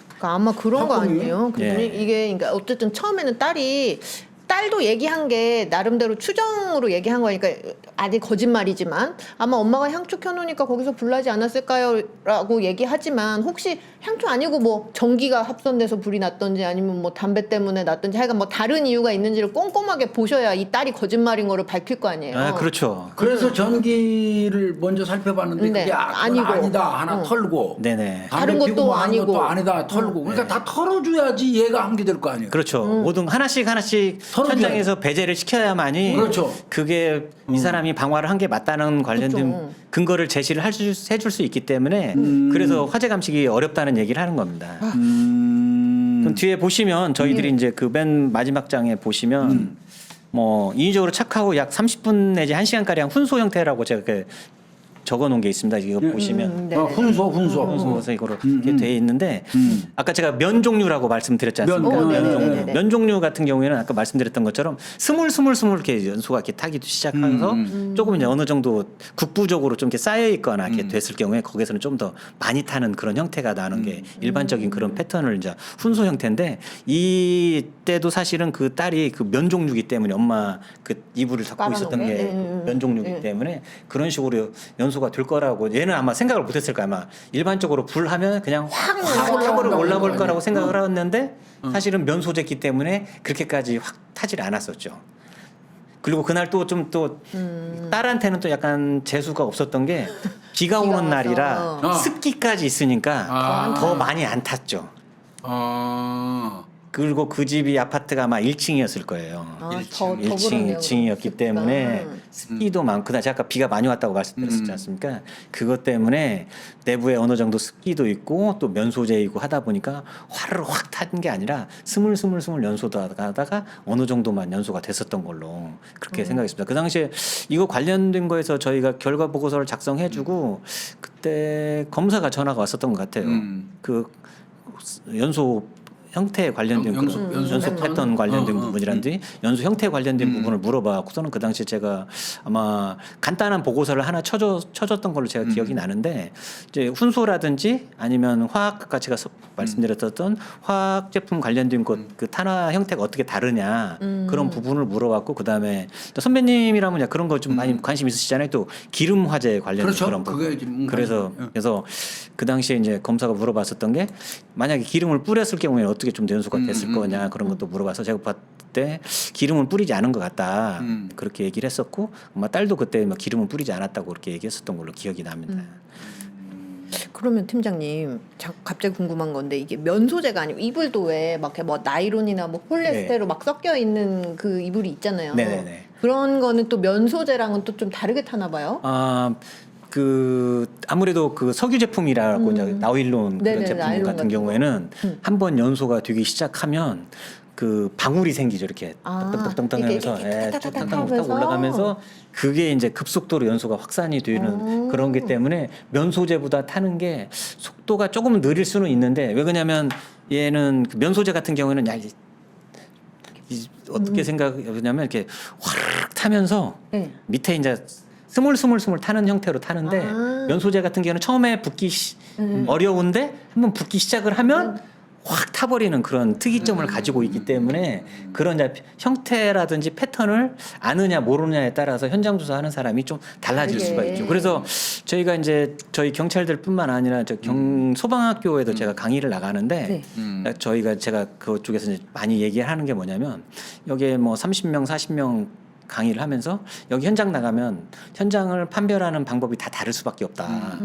그러니까 아마 그런 거 사건이? 아니에요? 그랬더니 예. 이게 그러니까 어쨌든 처음에는 딸도 얘기한 게 나름대로 추정으로 얘기한 거니까 아직 거짓말이지만 아마 엄마가 향초 켜놓으니까 거기서 불나지 않았을까요? 라고 얘기하지만 혹시 향초 아니고 뭐 전기가 합선돼서 불이 났던지 아니면 뭐 담배 때문에 났던지 하여간 뭐 다른 이유가 있는지를 꼼꼼하게 보셔야 이 딸이 거짓말인 거를 밝힐 거 아니에요. 아, 그렇죠. 그래서 전기를 먼저 살펴봤는데 네, 그게 아니고. 아니다 하나 털고 네네. 담배 다른 피고 것도 뭐 하는 아니고. 것도 아니다 털고 그러니까 다 털어줘야지 얘가 한 게 될 거 아니에요. 그렇죠. 모든 하나씩 털어줘야 현장에서 배제를 시켜야만이 그렇죠. 그게 이 사람이 방화를 한 게 맞다는 관련된 그렇죠. 근거를 제시를 해줄 수 있기 때문에 그래서 화재 감식이 어렵다는 얘기를 하는 겁니다. 그럼 뒤에 보시면 저희들이 이제 그 맨 마지막 장에 보시면 뭐 인위적으로 착하고 약 30분 내지 1시간 가량 훈소 형태라고 제가 이렇게 적어놓은 게 있습니다. 이거 보시면. 네. 훈소. 그래서 이거로 이렇게 돼 있는데 아까 제가 면 종류라고 말씀드렸지 않습니까? 면, 면, 네, 종류. 네, 네. 면 종류 같은 경우에는 아까 말씀드렸던 것처럼 스물스물 이렇게 연소가 이렇게 타기도 시작하면서 조금 이제 어느 정도 국부적으로 좀 이렇게 쌓여 있거나 이렇게 됐을 경우에 거기서는 좀 더 많이 타는 그런 형태가 나는 게 일반적인 그런 패턴을 이제 훈소 형태인데 이때도 사실은 그 딸이 그 면 종류기 때문에 엄마 그 이불을 덮고 있었던 깔아놓은 게 게? 면 종류기 때문에 그런 식으로 연소가 될 거라고 얘는 아마 생각을 못했을 거야 아마 일반적으로 불하면 그냥 확 타버리고 올라볼 거라고 생각을 하였는데 사실은 면 소재기 때문에 그렇게까지 확 타질 않았었죠. 그리고 그날 또 좀 또 딸한테는 또 약간 재수가 없었던 게 비가 오는 와서. 날이라 습기까지 있으니까 아. 더 많이 안 탔죠. 그리고 그 집이 아파트가 아마 1층이었을 거예요. 더 1층, 1층이었기 때문에 습기도 많고, 그다음에 제가 아까 비가 많이 왔다고 말씀드렸지 않습니까? 그것 때문에 내부에 어느 정도 습기도 있고 또 면소재이고 하다 보니까 화를 확 탄 게 아니라 스물스물 연소하다가 어느 정도만 연소가 됐었던 걸로 그렇게 생각했습니다. 그 당시에 이거 관련된 거에서 저희가 결과 보고서를 작성해주고 그때 검사가 전화가 왔었던 것 같아요. 그 연소 형태에 관련된 연소 연소 패턴 관련된 어, 부분이라든지 연소 형태에 관련된 부분을 물어봐고서는 그 당시에 제가 아마 간단한 보고서를 하나 쳐줬던 걸로 제가 기억이 나는데 이제 훈소라든지 아니면 화학 아까 제가 말씀드렸던 화학 제품 관련된 것 그 탄화 형태가 어떻게 다르냐 그런 부분을 물어봤고 그다음에 또 선배님이라면 그런 거 좀 많이 관심 있으시잖아요. 또 기름 화재 관련된 그렇죠. 그런 부분. 그게 좀 그래서 그 당시에 이제 검사가 물어봤었던 게 만약에 기름을 뿌렸을 경우에 어떻게 어떻게 좀 연소가 됐을 거냐 그런 것도 물어봐서 제가 봤을 때 기름은 뿌리지 않은 것 같다 그렇게 얘기를 했었고 아마 딸도 그때 막 기름은 뿌리지 않았다고 그렇게 얘기했었던 걸로 기억이 납니다. 그러면 팀장님 갑자기 궁금한 건데 이게 면 소재가 아니고 이불도 왜 막 뭐 나이론이나 뭐 폴리에스테로 막 섞여 있는 그 이불이 있잖아요. 네네네. 그런 거는 또 면 소재랑은 또 좀 다르게 타나 봐요. 그 아무래도 그 석유 제품이라고 이제 나일론 그런 네네, 제품 나일론 같은 같은 경우에는 한번 연소가 되기 시작하면 그 방울이 생기죠 이렇게 떡떡떡떡 하면서 쭉 타고 올라가면서 그게 이제 급속도로 연소가 확산이 되는 그런 게 때문에 면 소재보다 타는 게 속도가 조금 느릴 수는 있는데 왜 그러냐면 얘는 그 면 소재 같은 경우에는 어떻게 생각하냐면 이렇게 확 타면서 네. 밑에 이제 스물스물 타는 형태로 타는데 면 소재 같은 경우는 처음에 붙기 어려운데 한번 붙기 시작을 하면 확 타버리는 그런 특이점을 가지고 있기 때문에 그런 이제 형태라든지 패턴을 아느냐 모르느냐에 따라서 현장 조사하는 사람이 좀 달라질 수가 있죠. 그래서 저희가 이제 저희 경찰들뿐만 아니라 소방학교에도 제가 강의를 나가는데 제가 그쪽에서 이제 많이 얘기하는 게 뭐냐면 여기에 뭐 30명, 40명 강의를 하면서 여기 현장 나가면 현장을 판별하는 방법이 다 다를 수밖에 없다.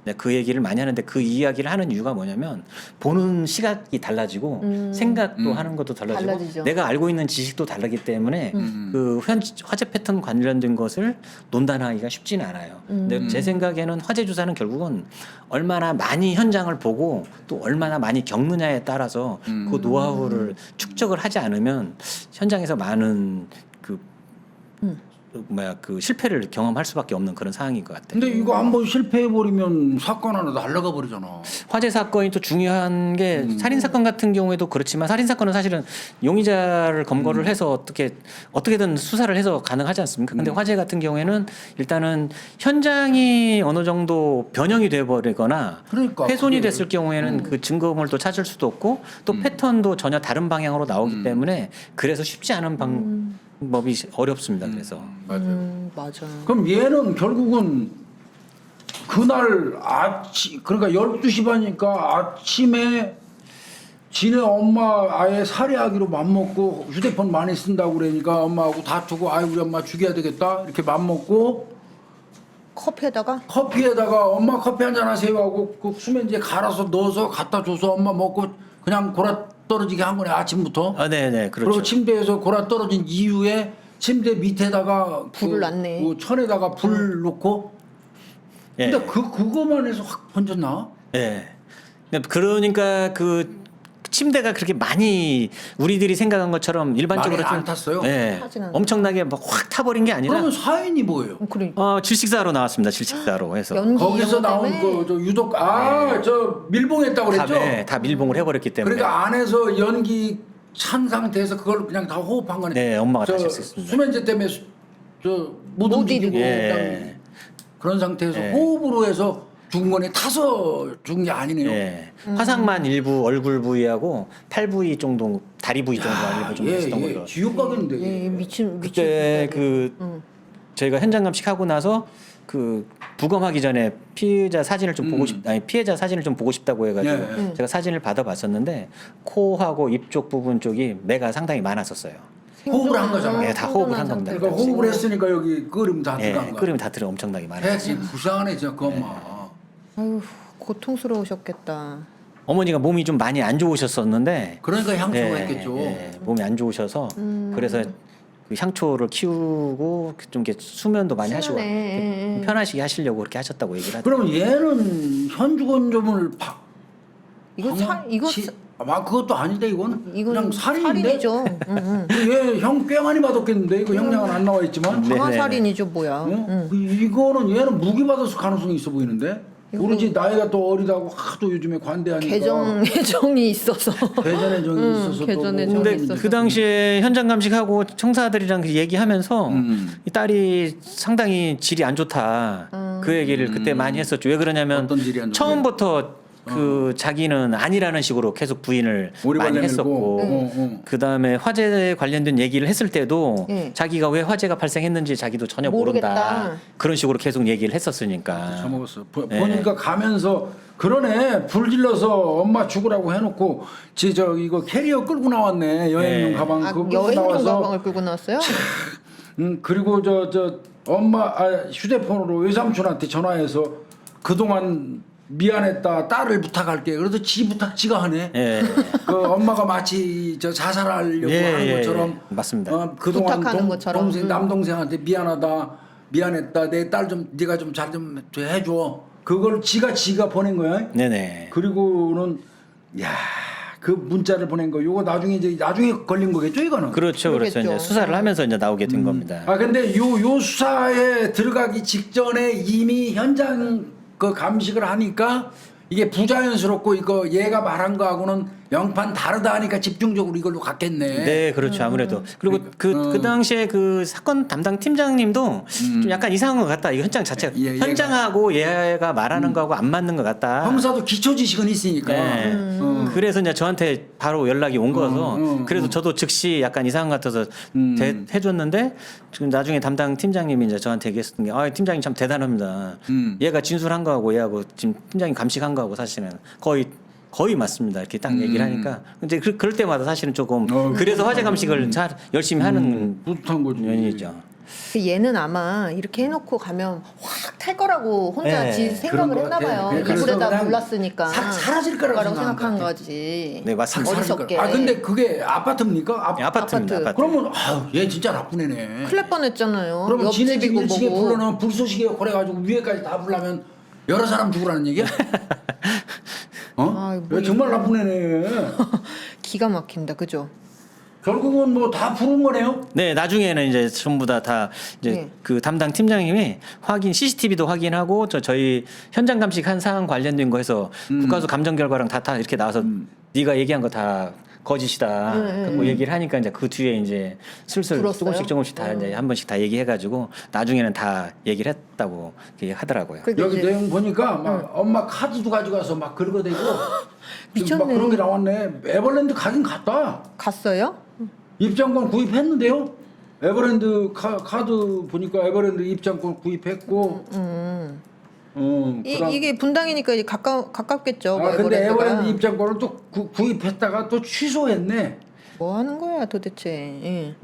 네, 그 얘기를 많이 하는데 그 이야기를 하는 이유가 뭐냐면 보는 시각이 달라지고 생각도 하는 것도 달라지고 내가 알고 있는 지식도 다르기 때문에 그 화재 패턴 관련된 것을 논단하기가 쉽지는 않아요. 근데 제 생각에는 화재 조사는 결국은 얼마나 많이 현장을 보고 또 얼마나 많이 겪느냐에 따라서 그 노하우를 축적을 하지 않으면 현장에서 많은 그 실패를 경험할 수밖에 없는 그런 상황인 것 같아요. 근데 이거 한번 실패해버리면 사건 하나 날라가 버리잖아. 화재 사건이 또 중요한 게 살인 사건 같은 경우에도 그렇지만 살인 사건은 사실은 용의자를 검거를 해서 어떻게든 수사를 해서 가능하지 않습니까? 근데 화재 같은 경우에는 일단은 현장이 어느 정도 변형이 돼 버리거나 그러니까 훼손이 됐을 경우에는 그 증거물 또 찾을 수도 없고 또 패턴도 전혀 다른 방향으로 나오기 때문에 그래서 쉽지 않은 방법이 어렵습니다. 그래서 맞아. 그럼 얘는 결국은 그날 그러니까 12시 반이니까 아침에 지네 엄마 아예 살해하기로 맘먹고 휴대폰 많이 쓴다고 그러니까 엄마하고 다투고 아이 우리 엄마 죽여야 되겠다 이렇게 맘먹고 커피에다가 엄마 커피 한잔 하세요 하고 그 수면지에 갈아서 넣어서 갖다 줘서 엄마 먹고 그냥 골아 떨어지게 한 거네 아침부터. 네네 그렇죠. 그리고 침대에서 골아 떨어진 이후에 침대 밑에다가 불을 놨네. 그 천에다가 불 놓고. 근데 그거만 해서 확 번졌나? 예. 그러니까 그 침대가 그렇게 많이 우리들이 생각한 것처럼 일반적으로 많이 안 탔어요? 예. 엄청나게 막 확 타버린 게 아니라. 그러면 사인이 뭐예요? 질식사로 나왔습니다. 질식사로 해서. 거기서 나온 그 유독 저 밀봉했다고 그랬죠? 다 밀봉을 해버렸기 때문에. 그러니까 안에서 연기 찬 상태에서 그걸 그냥 다 호흡한 거네. 네, 엄마가 다 실수했습니다. 수면제 때문에 못 움직이고 그런 상태에서 호흡으로 해서 죽은 거네. 타서 죽은 게 아니네요. 예. 화상만 일부 얼굴 부위하고 팔 부위 정도, 다리 부위 정도만 일부 좀 있었던 걸로. 지옥 가겠는데. 미친. 그때 저희가 현장 감식하고 나서 그 부검하기 전에 피해자 사진을 좀 보고 싶다고 해가지고 제가 사진을 받아봤었는데 코하고 입 쪽 부분 쪽이 매가 상당히 많았었어요. 호흡을 한 거잖아. 네, 다 호흡을 한 겁니다. 그러니까 호흡을 했으니까 여기 끓음 다 들어간 거야. 끓으면 다 들어 엄청나게 많아요. 해지 불쌍하네 진짜 그 엄마. 아유 고통스러우셨겠다. 어머니가 몸이 좀 많이 안 좋으셨었는데 그러니까 향초가 했겠죠. 몸이 안 좋으셔서 그래서 그 향초를 키우고 좀 이렇게 수면도 많이 하시고 편하시게 하시려고 그렇게 하셨다고 얘기를 하더라고요. 그럼 얘는 현주건조물 그것도 아닌데 이건 그냥 살인인데. 살인이죠. 얘 형 꽤 많이 받았겠는데 이거 형량은 안 나와 있지만. 강화살인이죠 뭐야. 이거는 얘는 무기 받았을 가능성이 있어 보이는데. 모르지 나이가 또 어리다고 하도 요즘에 관대하니까. 개정이 있어서. 개전애정이 있어서. 개전애정이 근데 그 당시에 현장 감식하고 청사들이랑 얘기하면서 이 딸이 상당히 질이 안 좋다. 그 얘기를 그때 많이 했었죠. 왜 그러냐면 어떤 질이 안 좋아요? 처음부터 그 자기는 아니라는 식으로 계속 부인을 오리발 많이 내밀고. 했었고 그 다음에 화재 관련된 얘기를 했을 때도 네. 자기가 왜 화재가 발생했는지 자기도 전혀 모르겠다. 모른다 그런 식으로 계속 얘기를 했었으니까 처먹었어. 네. 보니까 가면서 그러네. 불 질러서 엄마 죽으라고 해놓고 저 이거 캐리어 끌고 나왔네. 여행용 네. 가방 아, 그거 끌고 여행용 나와서. 가방을 끌고 나왔어요? 그리고 저 엄마 휴대폰으로 외삼촌한테 전화해서 그동안 미안했다 딸을 부탁할게. 그래도 지 부탁 지가 하네. 예. 그 엄마가 마치 저 자살하려고 예, 하는 예, 것처럼 예. 맞습니다. 그동안 부탁하는 것처럼. 동생 남동생한테 미안했다 내 딸 좀 네가 좀 잘 좀 해줘. 그걸 지가 보낸 거야. 네네. 그리고는 그 문자를 보낸 거 요거 나중에 걸린 거겠죠 이거는. 그렇죠, 그렇죠. 그러겠죠. 이제 수사를 하면서 이제 나오게 된 겁니다. 근데 요 수사에 들어가기 직전에 이미 현장 그 감식을 하니까 이게 부자연스럽고 이거 얘가 말한 거하고는 영판 다르다 하니까 집중적으로 이걸로 갔겠네. 네, 그렇죠. 아무래도. 그리고 그 당시에 그 사건 담당 팀장님도 좀 약간 이상한 것 같다. 이거 현장 자체가. 얘가. 현장하고 얘가 말하는 거하고 안 맞는 것 같다. 형사도 기초 지식은 있으니까. 네. 그래서 이제 저한테 바로 연락이 온 거여서 그래도 저도 즉시 약간 이상한 것 같아서 해줬는데 지금 나중에 담당 팀장님이 이제 저한테 얘기했던 게 팀장님 참 대단합니다. 얘가 진술한 거하고 얘하고 지금 팀장님 감식한 거하고 사실은 거의 맞습니다. 이렇게 딱 얘기를 하니까. 근데 그럴 때마다 사실은 조금 그래서 화재 감식을 잘 열심히 하는 뿌듯한 거지. 면이죠. 얘는 아마 이렇게 해놓고 가면 확 탈 거라고 혼자 네, 지 생각을 그런 것 같아. 했나 봐요. 네, 그래서 이불에다 그냥 몰랐으니까 사라질 거라고 생각한 생각한 것 같아. 거지. 네, 맞습니다. 어리석게. 근데 그게 아파트입니까? 아파트입니다. 아파트. 아파트. 그러면 얘 진짜 나쁜 애네. 큰일 날 뻔했잖아요. 그러면 지네 집 옆집이고 1층에 뭐고. 불러놓으면 불쏘시개 그래가지고 위에까지 다 불나면 여러 사람 죽으라는 얘기야? 아이, 뭐 얘 정말 나쁜 애네. 기가 막힌다, 그죠? 결국은 뭐 다 부른 거네요. 네, 나중에는 이제 전부 다 이제 네. 그 담당 팀장님이 CCTV도 확인하고 저희 현장 감식한 사항 관련된 거 해서 국가수 감정 결과랑 다 이렇게 나와서 네가 얘기한 거 다 거짓이다. 뭐 얘기를 하니까 이제 그 뒤에 이제 슬슬 불었어요? 조금씩 다 이제 한 번씩 다 얘기해가지고 나중에는 다 얘기를 했다고 이렇게 하더라고요. 그게 여기 이제 내용 보니까 막 엄마 카드도 가져가서 막 긁어대고 미쳤네. 막 그런 게 나왔네. 에버랜드 가긴 갔다. 갔어요? 입장권 구입했는데요. 에버랜드 카드 보니까 에버랜드 입장권 구입했고. 그다음- 이게 분당이니까 이제 가깝겠죠. 뭐 근데 에버랜드가. 에버랜드 입장권을 또 구입했다가 또 취소했네. 뭐 하는 거야 도대체? 예.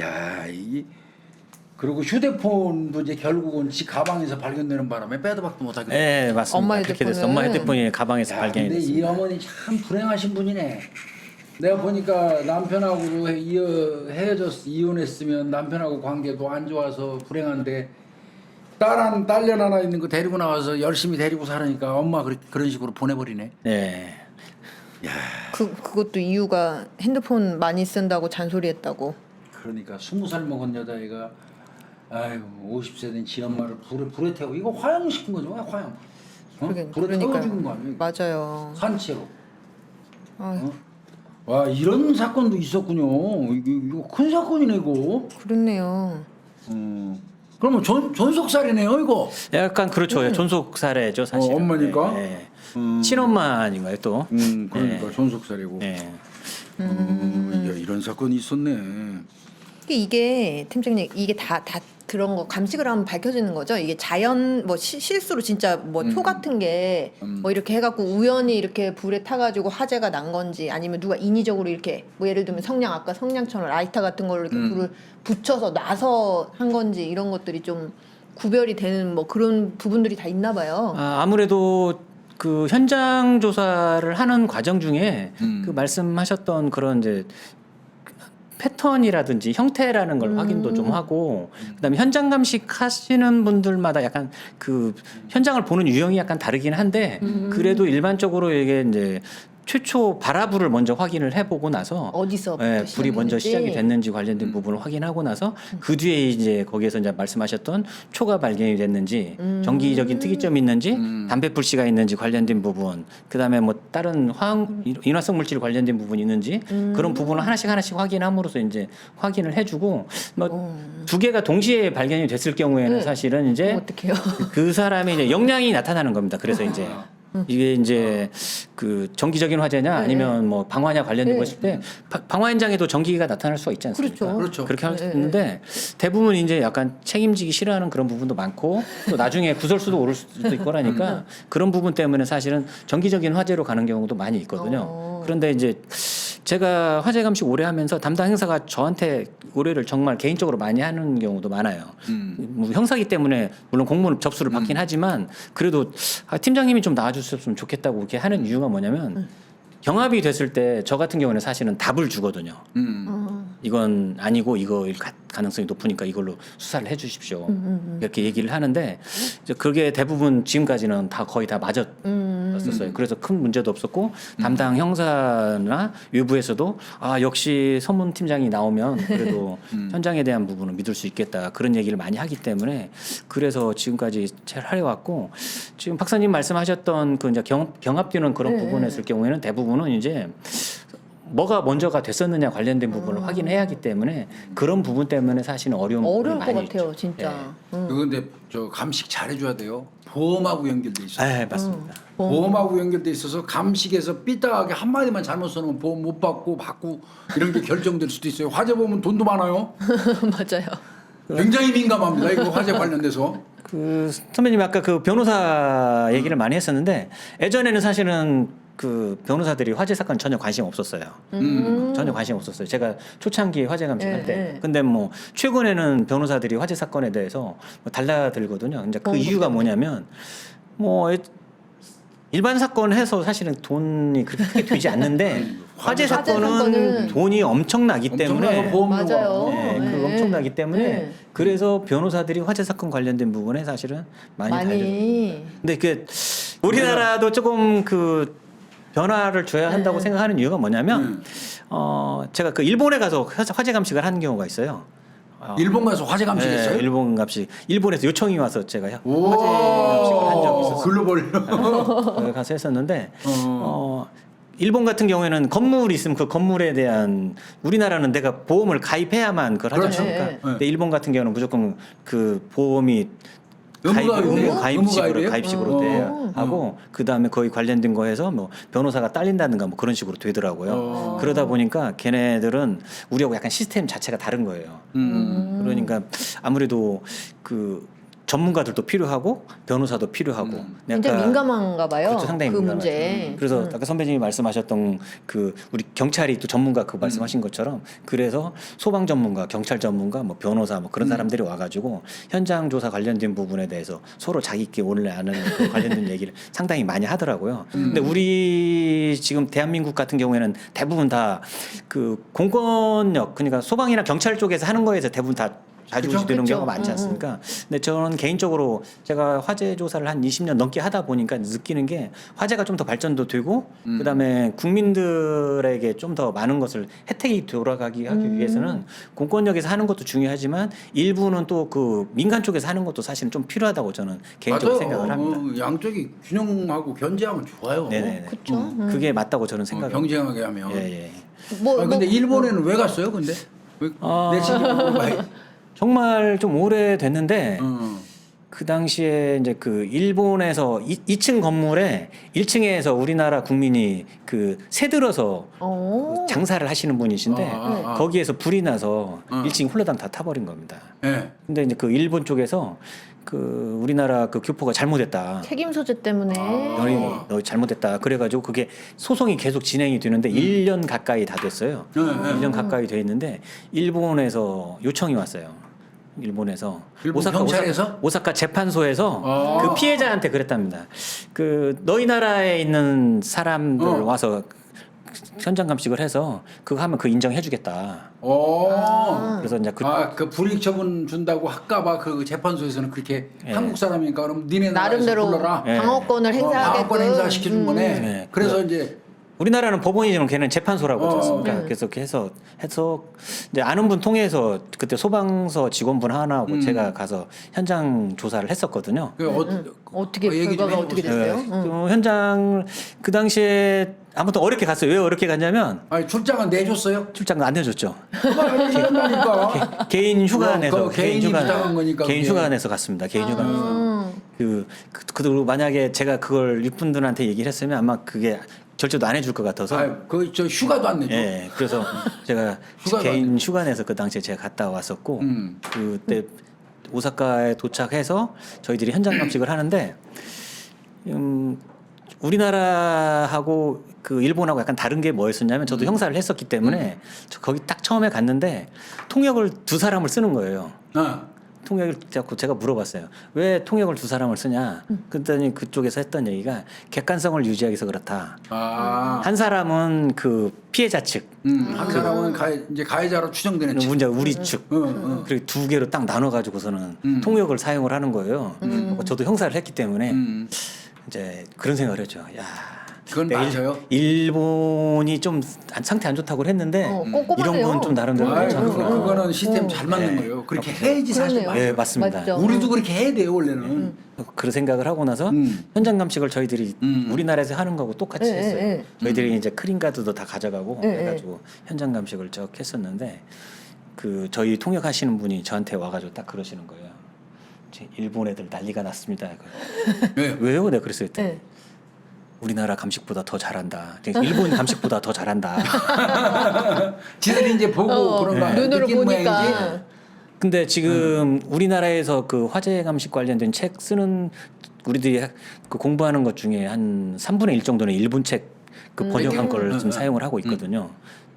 야, 이게 그리고 휴대폰도 이제 결국은 지 가방에서 발견되는 바람에 빼도 박도 못하게. 네, 맞습니다. 엄마 그렇게 됐어. 휴대폰은- 엄마 휴대폰이 가방에서 발견이 근데 됐어요. 이 어머니 참 불행하신 분이네. 내가 보니까 남편하고 이혼했으면 남편하고 관계도 안 좋아서 불행한데 딸년 하나 있는 거 데리고 나와서 열심히 데리고 살으니까 엄마 그런 식으로 보내버리네. 네. 그것도 이유가 핸드폰 많이 쓴다고 잔소리했다고. 그러니까 20살 먹은 여자애가 아유 50세 된 지 엄마를 불에 태우고 이거 화형시킨 거죠. 화형. 불에 그러니까요. 태워 죽인 거 아니에요? 맞아요. 산채로. 아유, 와 이런 사건도 있었군요. 이거 큰 사건이네 이거. 그렇네요. 그러면 존속살이네요 이거. 약간 그렇죠. 존속 사례죠, 사실. 엄마니까? 친엄마 아닌가요, 또? 그러니까 존속살이고. 네. 야, 이런 사건이 있었네. 이게 팀장님 이게 다 그런 거 감식을 하면 밝혀지는 거죠. 이게 자연 뭐 실수로 진짜 뭐 초 같은 게 뭐 이렇게 해갖고 우연히 이렇게 불에 타가지고 화재가 난 건지 아니면 누가 인위적으로 이렇게 뭐 예를 들면 아까 성냥처럼 라이터 같은 걸로 이렇게 불을 붙여서 놔서 한 건지 이런 것들이 좀 구별이 되는 뭐 그런 부분들이 다 있나 봐요. 아무래도 그 현장 조사를 하는 과정 중에 그 말씀하셨던 그런 이제 패턴이라든지 형태라는 걸 확인도 좀 하고 그다음에 현장 감식하시는 분들마다 약간 그 현장을 보는 유형이 약간 다르긴 한데 그래도 일반적으로 이게 이제 최초 발화부를 먼저 확인을 해보고 나서 어디서 불이 먼저 시작이 됐는지 관련된 부분을 확인하고 나서 그 뒤에 이제 거기에서 이제 말씀하셨던 초가 발견이 됐는지 정기적인 특이점이 있는지 담배 불씨가 있는지 관련된 부분 그다음에 뭐 다른 인화성 물질 관련된 부분이 있는지 그런 부분을 하나씩 확인함으로써 이제 확인을 해주고 뭐 두 개가 동시에 발견이 됐을 경우에는 사실은 이제 어떡해요? 그 사람의 이제 역량이 나타나는 겁니다. 그래서 이제 이게 이제 그 정기적인 화재냐 아니면 뭐 방화냐 관련된 네. 것일 때 방화 현장에도 전기가 나타날 수가 있지 않습니까? 그렇죠. 그렇게 할 수 네. 있는데 대부분 이제 약간 책임지기 싫어하는 그런 부분도 많고 또 나중에 구설수도 오를 수도 있고 그러니까 그런 부분 때문에 사실은 정기적인 화재로 가는 경우도 많이 있거든요. 그런데 이제 제가 화재 감식 오래 하면서 담당 행사가 저한테 의뢰를 정말 개인적으로 많이 하는 경우도 많아요. 뭐 형사기 때문에 물론 공문 접수를 받긴 하지만 그래도 팀장님이 좀 나와주셨으면 좋겠다고 이렇게 하는 이유가 뭐냐면 경합이 됐을 때 저 같은 경우는 사실은 답을 주거든요. 이건 아니고 이거일 가능성이 높으니까 이걸로 수사를 해주십시오. 이렇게 얘기를 하는데 이제 그게 대부분 지금까지는 다 거의 다 맞았었어요. 그래서 큰 문제도 없었고 담당 형사나 외부에서도 아 역시 서문 팀장이 나오면 그래도 현장에 대한 부분은 믿을 수 있겠다 그런 얘기를 많이 하기 때문에 그래서 지금까지 잘 해왔고 지금 박사님 말씀하셨던 그 이제 경합되는 그런 부분에 있을 경우에는 대부분은 이제 뭐가 먼저가 됐었느냐 관련된 부분을 확인해야 하기 때문에 그런 부분 때문에 사실은 어려운 부분이 어려울 것 많이 같아요, 있죠. 진짜. 그런데 저 감식 잘해줘야 돼요. 보험하고 연결돼 있어요. 네, 맞습니다. 보험하고 연결돼 있어서 감식에서 삐딱하게 한 마디만 잘못 써놓으면 보험 못 받고 이런 게 결정될 수도 있어요. 화재 보면 돈도 많아요. 맞아요. 굉장히 민감합니다. 이거 화재 관련돼서. 그 선배님 아까 그 변호사 얘기를 많이 했었는데 예전에는 사실은 그 변호사들이 화재 사건 전혀 관심 없었어요. 전혀 관심 없었어요. 제가 초창기 화재 감식할 때. 근데 뭐 최근에는 변호사들이 화재 사건에 대해서 뭐 달라들거든요. 이제 그 이유가 뭐냐면 뭐 일반 사건 해서 사실은 돈이 그렇게 크게 되지 않는데 화재 사건은 돈이 엄청나기 때문에 맞아요. 네, 네. 그 엄청나기 때문에 네. 그래서 변호사들이 화재 사건 관련된 부분에 사실은 많이 달려. 근데 그 우리나라도 조금 그 변화를 줘야 한다고 생각하는 이유가 뭐냐면 제가 그 일본에 가서 화재 감식을 하는 경우가 있어요. 일본 가서 화재 감식했어요? 네, 일본 감식. 일본에서 요청이 와서 제가 화재 감식을 한 적이 있었어요. 글로벌. 가서 했었는데 일본 같은 경우에는 건물이 있으면 그 건물에 대한 우리나라는 내가 보험을 가입해야만 그걸 하지 그렇죠. 않습니까? 네. 근데 일본 같은 경우는 무조건 그 보험이 의무가입이에요? 가입식으로 돼 하고 그 다음에 거의 관련된 거에서 뭐 변호사가 딸린다든가 뭐 그런 식으로 되더라고요. 그러다 보니까 걔네들은 우리하고 약간 시스템 자체가 다른 거예요. 그러니까 아무래도 그 전문가들도 필요하고 변호사도 필요하고 굉장히 민감한가 봐요. 그렇죠, 상당히 그 민감하죠. 문제. 그래서 아까 선배님이 말씀하셨던 그 우리 경찰이 또 전문가 그 말씀하신 것처럼 그래서 소방 전문가, 경찰 전문가, 뭐 변호사 뭐 그런 사람들이 와가지고 현장 조사 관련된 부분에 대해서 서로 자기께 원래 아는 그 관련된 얘기를 상당히 많이 하더라고요. 근데 우리 지금 대한민국 같은 경우에는 대부분 다 그 공권력 그러니까 소방이나 경찰 쪽에서 하는 거에서 대부분 다 좌지우지되는 그쵸. 경우가 많지 않습니까? 근데 저는 개인적으로 제가 화재 조사를 한 20년 넘게 하다 보니까 느끼는 게 화재가 좀 더 발전도 되고 그다음에 국민들에게 좀 더 많은 것을 혜택이 돌아가기 하기 위해서는 공권력에서 하는 것도 중요하지만 일부는 또 그 민간 쪽에서 하는 것도 사실은 좀 필요하다고 저는 개인적으로 생각을 합니다. 양쪽이 균형하고 견제하면 좋아요. 네네네. 그렇죠. 그게 맞다고 저는 생각합니다. 경쟁하게 하면. 예, 예. 근데 일본에는 왜 갔어요? 근데 왜 내 친구가 정말 좀 오래 됐는데 그 당시에 이제 그 일본에서 2층 건물에 1층에서 우리나라 국민이 그 새들어서 그 장사를 하시는 분이신데 거기에서 불이 나서 1층 홀라당 다 타버린 겁니다. 네. 근데 이제 그 일본 쪽에서 그 우리나라 그 교포가 잘못했다. 책임 소재 때문에. 너 잘못했다. 그래가지고 그게 소송이 계속 진행이 되는데 1년 가까이 다 됐어요. 1년 가까이 돼 있는데 일본에서 요청이 왔어요. 일본 경찰에서? 오사카 재판소에서 그 피해자한테 그랬답니다. 그 너희 나라에 있는 사람들 와서 현장 감식을 해서 그거 하면 그 인정해주겠다. 그래서 이제 그 불이익 처분 준다고 할까봐 그 재판소에서는 그렇게 예. 한국 사람이니까 그럼 니네 나라에서 나름대로 불러라. 방어권을 행사하게끔. 방어권 행사시켜준 거네. 네. 그래서 이제 우리나라는 법원이지만 걔는 재판소라고 하지 않습니까? 네. 그래서 이렇게 해서 이제 아는 분 통해서 그때 소방서 직원분 하나하고 제가 가서 현장 조사를 했었거든요. 어떻게 얘기 좀 결과가 어떻게 해보세요. 됐어요? 그 현장 그 당시에 아무튼 어렵게 갔어요. 왜 어렵게 갔냐면 아니 출장은 내줬어요? 출장 안 내줬죠. 그러니까 개인 휴가 내서 개인이 부탁한 거니까 개인 그게. 휴가 내서 갔습니다. 개인 휴가 내서. 그리고 만약에 제가 그걸 육군들한테 얘기를 했으면 아마 그게 절제도 안 해줄 것 같아서. 그저 휴가도 안 내죠. 예, 그래서 제가 휴가가 개인 휴가 내서 그 당시에 제가 갔다 왔었고 그때 오사카에 도착해서 저희들이 현장 감식을 하는데 우리나라하고 그 일본하고 약간 다른 게 뭐였었냐면 저도 형사를 했었기 때문에 저 거기 딱 처음에 갔는데 통역을 두 사람을 쓰는 거예요. 통역을 자꾸 제가 물어봤어요. 왜 통역을 두 사람을 쓰냐? 그랬더니 그쪽에서 했던 얘기가 객관성을 유지하기 위해서 그렇다. 한 사람은 그 피해자 측, 한 사람은 이제 가해자로 추정되는 측. 문제 우리 측, 그리고 두 개로 딱 나눠 가지고서는 통역을 사용을 하는 거예요. 저도 형사를 했기 때문에 이제 그런 생각을 했죠. 야, 그건 맞아요. 일본이 좀 상태 안 좋다고 했는데 꼼꼼하네요. 이런 건 좀 나름대로 괜찮은 것 같아요. 그거는 시스템 잘 맞는 네. 거예요. 그렇게 해야지 사실 그러네요. 맞아요. 네, 맞습니다. 맞죠. 우리도 그렇게 해야 돼요 원래는. 그런 생각을 하고 나서 현장 감식을 저희들이 우리나라에서 하는 거하고 똑같이 네, 했어요. 네. 저희들이 이제 크린가드도 다 가져가고 네, 해가지고 현장 감식을 쭉 했었는데 그 저희 통역하시는 분이 저한테 와가지고 딱 그러시는 거예요. 일본 애들 난리가 났습니다. 네. 왜요? 내가 그랬어요. 그때. 네. 우리나라 감식보다 더 잘한다. 일본 감식보다 더 잘한다. 지들이 이제 보고 그런 거 눈으로 느끼는 보니까. 모양이지. 근데 지금 우리나라에서 그 화재 감식 관련된 책 쓰는 우리들이 그 공부하는 것 중에 한 3분의 1 정도는 일본 책 그 번역한 걸 좀 사용을 하고 있거든요.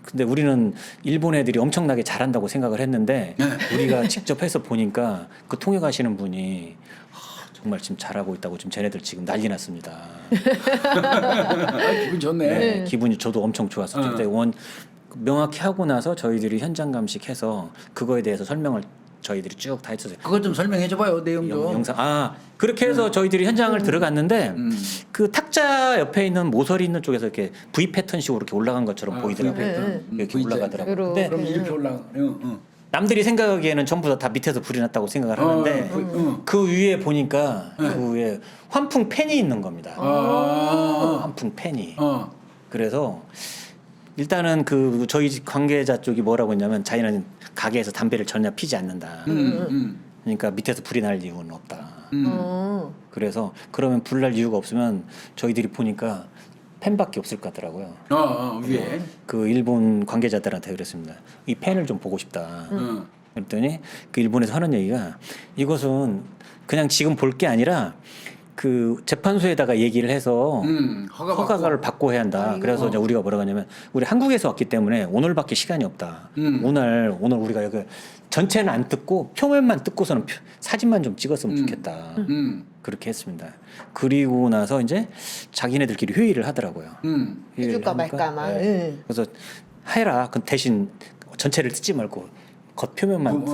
근데 우리는 일본 애들이 엄청나게 잘한다고 생각을 했는데 우리가 직접 해서 보니까 그 통역하시는 분이 정말 지금 잘하고 있다고 지금 쟤네들 지금 난리 났습니다. 기분 좋네. 네, 기분이 저도 엄청 좋았어요. 근데 명확히 하고 나서 저희들이 현장 감식해서 그거에 대해서 설명을 저희들이 쭉 다 했었어요. 그거 좀 설명해 줘봐요 내용도. 영상 그렇게 해서 저희들이 현장을 들어갔는데 그 탁자 옆에 있는 모서리 있는 쪽에서 이렇게 V 패턴식으로 이렇게 올라간 것처럼 보이더라고요. 이렇게 V자. 올라가더라고요. 그럼. 근데 그럼 이렇게 올라가. 남들이 생각하기에는 전부 다 밑에서 불이 났다고 생각을 하는데 그 위에 보니까 그 위에 환풍 팬이 있는 겁니다. 환풍 팬이. 그래서 일단은 그 저희 관계자 쪽이 뭐라고 했냐면 자기는 가게에서 담배를 전혀 피지 않는다. 그러니까 밑에서 불이 날 이유는 없다. 그래서 그러면 불 날 이유가 없으면 저희들이 보니까 펜밖에 없을 것 같더라고요. 위에. 그 일본 관계자들한테 그랬습니다. 이 펜을 좀 보고 싶다. 그랬더니 그 일본에서 하는 얘기가 이것은 그냥 지금 볼 게 아니라 그 재판소에다가 얘기를 해서 허가를 받고 해야 한다. 그래서 이제 우리가 뭐라고 하냐면 우리 한국에서 왔기 때문에 오늘밖에 시간이 없다. 오늘 우리가 여기 전체는 안 뜯고 표면만 뜯고서는 사진만 좀 찍었으면 좋겠다. 그렇게 했습니다. 그리고 나서 이제 자기네들끼리 회의를 하더라고요. 해줄까 말까 막. 그래서 해라. 그 대신 전체를 뜯지 말고 겉표면만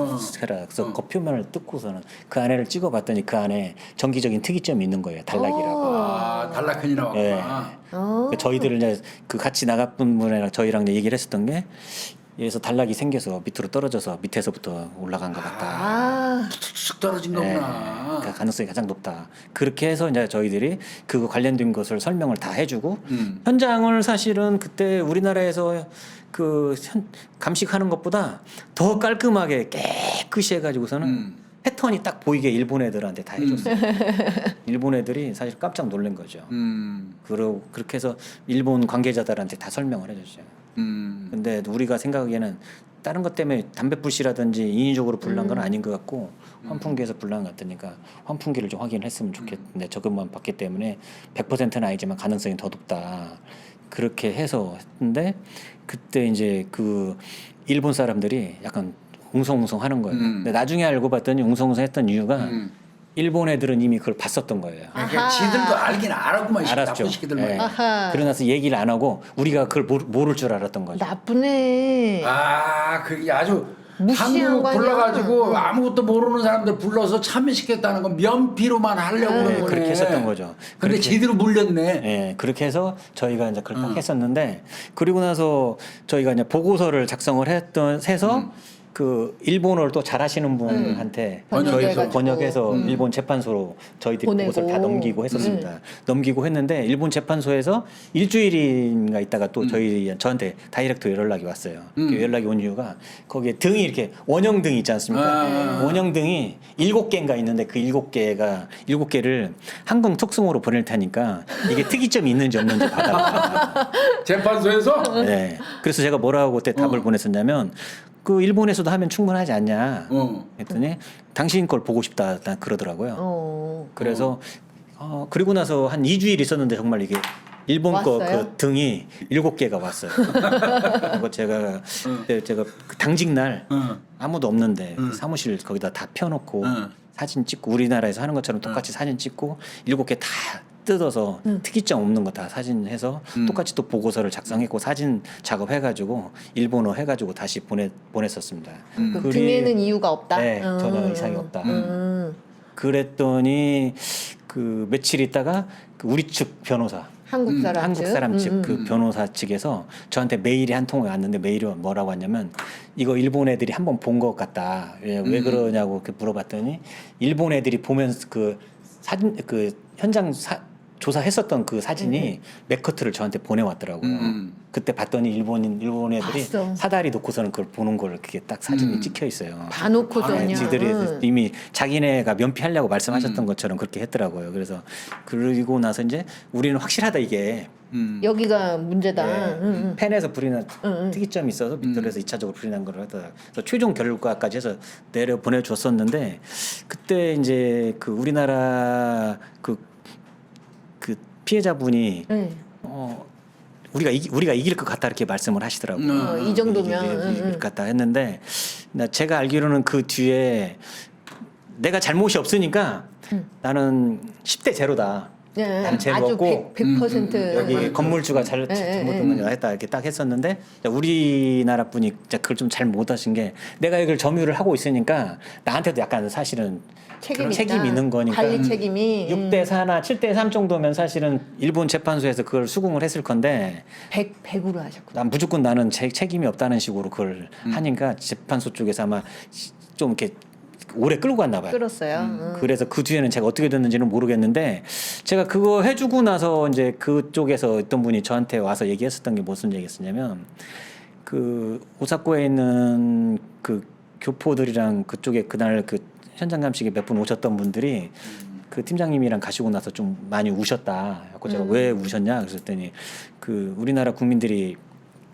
해라. 그래서 겉표면을 뜯고서는 그 안에를 찍어봤더니 그 안에 정기적인 특이점이 있는 거예요. 단락이라고. 단락현이 나왔구나. 예. 그러니까 저희들을 이제 그 같이 나갔던 분이랑 저희랑 이제 얘기를 했었던 게 여기서 단락이 생겨서 밑으로 떨어져서 밑에서부터 올라간 것 같다. 툭툭 떨어진 예. 거구나. 그 가능성이 가장 높다. 그렇게 해서 이제 저희들이 그 관련된 것을 설명을 다 해주고 현장을 사실은 그때 우리나라에서 그 감식하는 것보다 더 깔끔하게 깨끗이 해가지고서는 패턴이 딱 보이게 일본 애들한테 다 해줬어요. 일본 애들이 사실 깜짝 놀란 거죠. 그리고 그렇게 해서 일본 관계자들한테 다 설명을 해줬어요. 근데 우리가 생각하기에는 다른 것 때문에 담배불씨라든지 인위적으로 불난 건 아닌 것 같고 환풍기에서 불난 것 같으니까 환풍기를 좀 확인했으면 좋겠는데 저것만 봤기 때문에 100%는 아니지만 가능성이 더 높다. 그렇게 해서 했는데 그때 이제 그 일본 사람들이 약간 웅성웅성 하는 거예요. 근데 나중에 알고 봤더니 웅성웅성 했던 이유가 일본 애들은 이미 그걸 봤었던 거예요. 그러니까 지들도 알긴 알았구만. 알았죠. 나쁜 새끼들만. 예. 아하. 그러고 나서 얘기를 안 하고 우리가 그걸 모를 줄 알았던 거죠. 나쁘네. 그게 아주 무시한 한국 거 아니야? 불러가지고 아무것도 모르는 사람들 불러서 참여시켰다는 건 면피로만 하려고 그런 거네. 그렇게 했었던 거죠. 근데 그렇게. 제대로 물렸네. 예, 그렇게 해서 저희가 이제 그걸 딱 했었는데 그리고 나서 저희가 이제 보고서를 작성을 해서 그 일본어를 또 잘하시는 분한테 저희 번역해서 일본 재판소로 저희들이 보내고. 그것을 다 넘기고 했었습니다. 넘기고 했는데 일본 재판소에서 일주일인가 있다가 또 저한테 다이렉트 연락이 왔어요. 그 연락이 온 이유가 거기에 등이 이렇게 원형 등이 있지 않습니까? 원형 등이 7개인가 있는데 그 7개를 항공 특송으로 보낼 테니까 이게 특이점이 있는지 없는지 받아라. 재판소에서 네. 그래서 제가 뭐라고 그때 답을 보냈었냐면 그 일본에서도 하면 충분하지 않냐. 했더니 당신 걸 보고 싶다 그러더라고요. 그래서 그리고 나서 한 2주일 있었는데 정말 이게 일본 거 왔어요? 그 등이 7개가 왔어요. 그리고 제가 그때 제가 그 당직 날 아무도 없는데 사무실 거기다 다 펴놓고 사진 찍고 우리나라에서 하는 것처럼 똑같이 사진 찍고 7개 다 뜯어서 특이점 없는 거 다 사진해서 똑같이 또 보고서를 작성했고 사진 작업해가지고 일본어 해가지고 다시 보냈었습니다. 그 등에는 이유가 없다. 네, 전혀 이상이 없다. 그랬더니 그 며칠 있다가 그 우리 측 변호사 한국 사람 한국 사람 측 그 변호사 측에서 저한테 메일이 한 통이 왔는데 메일이 뭐라고 왔냐면 이거 일본 애들이 한번 본 것 같다. 왜 그러냐고 이렇게 물어봤더니 일본 애들이 보면서 그 사진 그 현장 조사했었던 그 사진이 맥커트를 저한테 보내왔더라고요. 그때 봤더니 일본 애들이 봤어. 사다리 놓고서는 그걸 보는 걸 그게 딱 사진이 찍혀 있어요. 봐놓고서냐. 지들이 이미 자기네가 면피하려고 말씀하셨던 것처럼 그렇게 했더라고요. 그래서 그리고 나서 이제 우리는 확실하다 이게 여기가 문제다. 예, 펜에서 불이 난 특이점이 있어서 빗들에서 2차적으로 불이 난 걸 하다. 그래서 최종 결과까지 해서 내려 보내줬었는데 그때 이제 그 우리나라 그 피해자분이 우리가 이길 것 같다 이렇게 말씀을 하시더라고요. 이 정도면 이길 것 같다 했는데 제가 알기로는 그 뒤에 내가 잘못이 없으니까 나는 10대 제로다. 네, 나는 죄가 아주 없고 100% 여기 건물주가 잘못된 거냐 했다 이렇게 딱 했었는데 우리나라 분이 그걸 좀 잘 못하신 게 내가 이걸 점유를 하고 있으니까 나한테도 약간 사실은 책임이 있는 거니까 관리 책임이 6대 4나 7대 3 정도면 사실은 일본 재판소에서 그걸 수긍을 했을 건데 100으로 하셨구나. 난 무조건 나는 책임이 없다는 식으로 그걸 하니까 재판소 쪽에서 아마 좀 이렇게 오래 끌고 갔나 봐요. 끌었어요. 그래서 그 뒤에는 제가 어떻게 됐는지는 모르겠는데 제가 그거 해주고 나서 이제 그쪽에서 어떤 분이 저한테 와서 얘기했었던 게 무슨 얘기했었냐면 그 오사코에 있는 그 교포들이랑 그쪽에 그날 그 현장 감식에 몇 분 오셨던 분들이 그 팀장님이랑 가시고 나서 좀 많이 우셨다. 그래서 제가 왜 우셨냐 그랬더니 그 우리나라 국민들이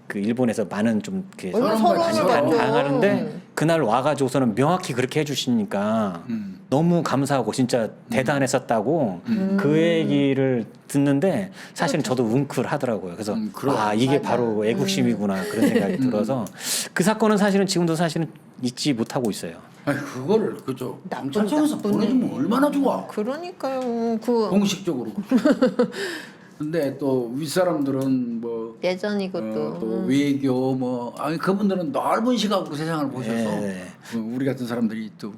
그 일본에서 많은 좀 이렇게 서러움을 당하는데 그날 와가지고서는 명확히 그렇게 해주시니까 너무 감사하고 진짜 대단했었다고 그 얘기를 듣는데 사실은 저도 웅크하더라고요. 그래서 이게 바로 애국심이구나 그런 생각이 들어서 그 사건은 사실은 지금도 사실은 잊지 못하고 있어요. 아니 그거를 그죠 경찰청에서 보내주면 얼마나 좋아. 그러니까요. 공식적으로. 근데 또 윗사람들은 뭐 예전이고 또 외교 뭐 아니 그분들은 넓은 시각으로 세상을 보셔서 우리 같은 사람들이 또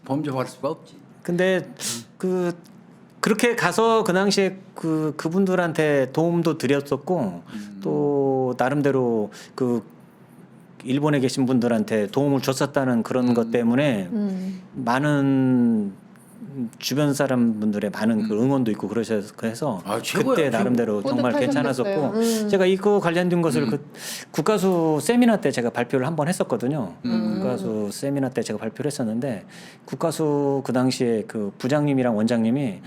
범접할 수가 없지. 근데 그렇게 가서 그 당시에 그분들한테 도움도 드렸었고 또 나름대로 그 일본에 계신 분들한테 도움을 줬었다는 그런 것 때문에 많은 주변 사람분들의 많은 그 응원도 있고 그래서 최고야, 그때 나름대로 정말 괜찮았었고 제가 이거 관련된 것을 그 국가수 세미나 때 제가 발표를 한번 했었거든요. 국가수 세미나 때 제가 발표를 했었는데 국가수 그 당시에 그 부장님이랑 원장님이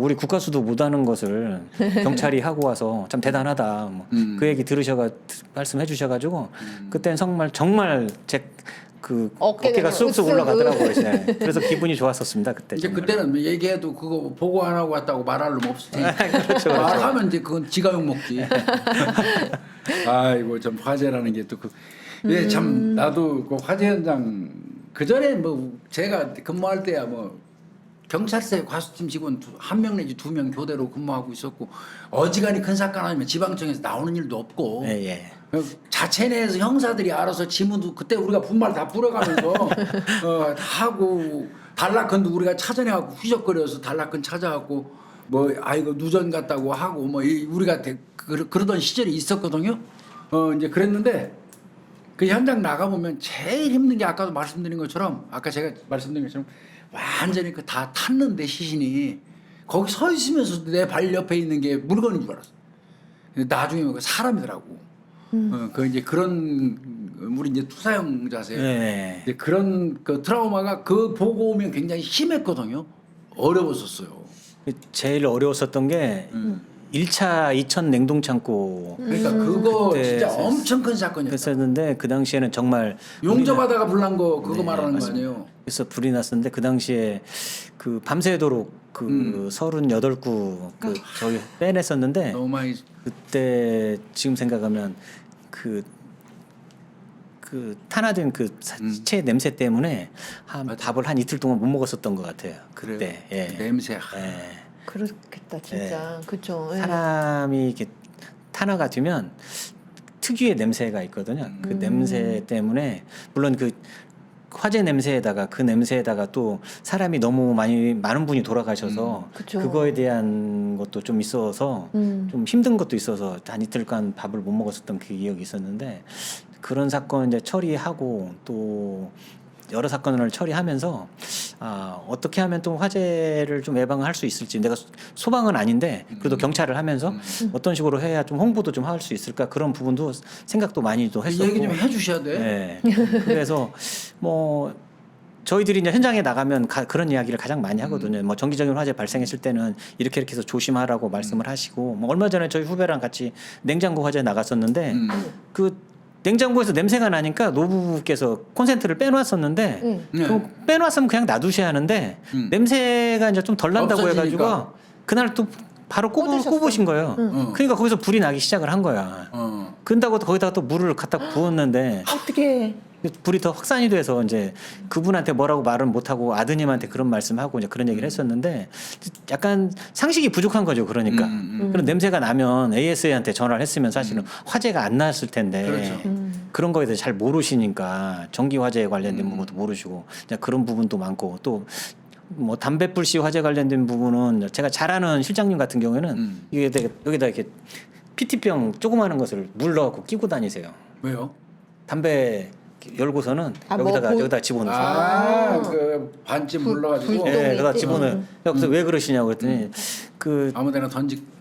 우리 국가수도 못하는 것을 경찰이 하고 와서 참 대단하다 그 얘기 말씀해 주셔가지고 그때는 정말 제 그 어깨가 쑥쑥 올라가더라고요. 그래서 기분이 좋았었습니다 그때. 이제 정말. 그때는 얘기해도 그거 보고 안 하고 왔다고 말할 놈 없을 테니까. 그렇죠. 말하면 이제 그건 지가 욕 먹지. 아이고 참 화재라는 게 또 참 나도 그 화재 현장 그 전에 뭐 제가 근무할 때야 뭐 경찰서에 과수팀 직원 1명 내지 2명 교대로 근무하고 있었고 어지간히 큰 사건 아니면 지방청에서 나오는 일도 없고. 자체 내에서 형사들이 알아서 지문도 그때 우리가 분말 다 뿌려가면서 하고 단락건도 우리가 찾아내갖고 휘적거려서 단락건 찾아갖고 뭐 이거 누전 같다고 하고 뭐 우리가 그러던 시절이 있었거든요. 이제 그랬는데 그 현장 나가 보면 제일 힘든 게 아까도 말씀드린 것처럼 아까 제가 말씀드린 것처럼 완전히 그 다 탔는데 시신이 거기 서 있으면서도 내 발 옆에 있는 게 물건인 줄 알았어. 근데 나중에 그 사람이더라고. 그 이제 그런 우리 이제 투사형자세. 네. 이제 그런 그 트라우마가 그 보고 오면 굉장히 심했거든요. 어려웠었어요. 제일 어려웠었던 게 1차 2천 냉동창고 그러니까 그거 그때 진짜 엄청 큰 사건이었어요. 그랬었는데 그 당시에는 정말 용접하다가 불난 거 그거 네, 말하는 거 맞습니다. 아니에요? 그래서 불이 났었는데 그 당시에 그 밤새도록 그 38구 그 저희 빼냈었는데 너무 많이 그때 지금 생각하면 그 탄화된 그 시체 냄새 때문에 밥을 한 이틀 동안 못 먹었었던 것 같아요. 그래요. 그때 예. 냄새. 예. 그렇겠다 진짜. 그렇죠. 예. 사람이 이렇게 탄화가 되면 특유의 냄새가 있거든요. 그 냄새 때문에 물론 그 화재 냄새에다가 그 냄새에다가 또 사람이 너무 많은 분이 돌아가셔서 그쵸. 그거에 대한 것도 좀 있어서 좀 힘든 것도 있어서 한 이틀간 밥을 못 먹었었던 그 기억이 있었는데 그런 사건 이제 처리하고 또 여러 사건을 처리하면서 어떻게 하면 또 화재를 좀 예방할 수 있을지 내가 소방은 아닌데 그래도 경찰을 하면서 어떤 식으로 해야 좀 홍보도 좀 할 수 있을까 그런 부분도 생각도 많이 또 했었고 얘기 좀 해주셔야 돼. 네. 그래서 뭐 저희들이 이제 현장에 나가면 그런 이야기를 가장 많이 하거든요. 뭐 정기적인 화재 발생했을 때는 이렇게 해서 조심하라고 말씀을 하시고 뭐 얼마 전에 저희 후배랑 같이 냉장고 화재 나갔었는데 그 냉장고에서 냄새가 나니까 노부부께서 콘센트를 빼놨었는데 네. 그 빼놨으면 그냥 놔두셔야 하는데 냄새가 이제 좀 덜 난다고 없어지니까. 해가지고 그날 또 바로 꽂으셨어. 꼽으신 거예요. 그러니까 거기서 불이 나기 시작을 한 거야. 그런다고 거기다가 또 물을 갖다 부었는데 어떻게? 불이 더 확산이 돼서 이제 그분한테 뭐라고 말은 못하고 아드님한테 그런 말씀하고 이제 그런 얘기를 했었는데 약간 상식이 부족한 거죠. 그러니까 그런 냄새가 나면 ASA한테 전화를 했으면 사실은 화재가 안 났을 텐데 그렇죠. 그런 거에 대해서 잘 모르시니까 전기 화재에 관련된 부분도 모르시고 이제 그런 부분도 많고 또 뭐 담배불 씨 화재 관련된 부분은 제가 잘 아는 실장님 같은 경우에는 여기다 이렇게 PT병 조그마한 것을 물 넣고 끼고 다니세요. 왜요? 담배 열고서는 뭐 여기다가 집어넣으세요. 그 반쯤 물러가지고 불- 예, 여기다 있지. 집어넣어요. 그래서 왜 그러시냐고 그랬더니 그 아무데나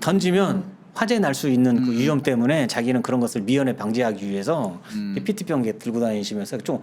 던지면 화재 날 수 있는 그 위험 때문에 자기는 그런 것을 미연에 방지하기 위해서 PT병 들고 다니시면서 좀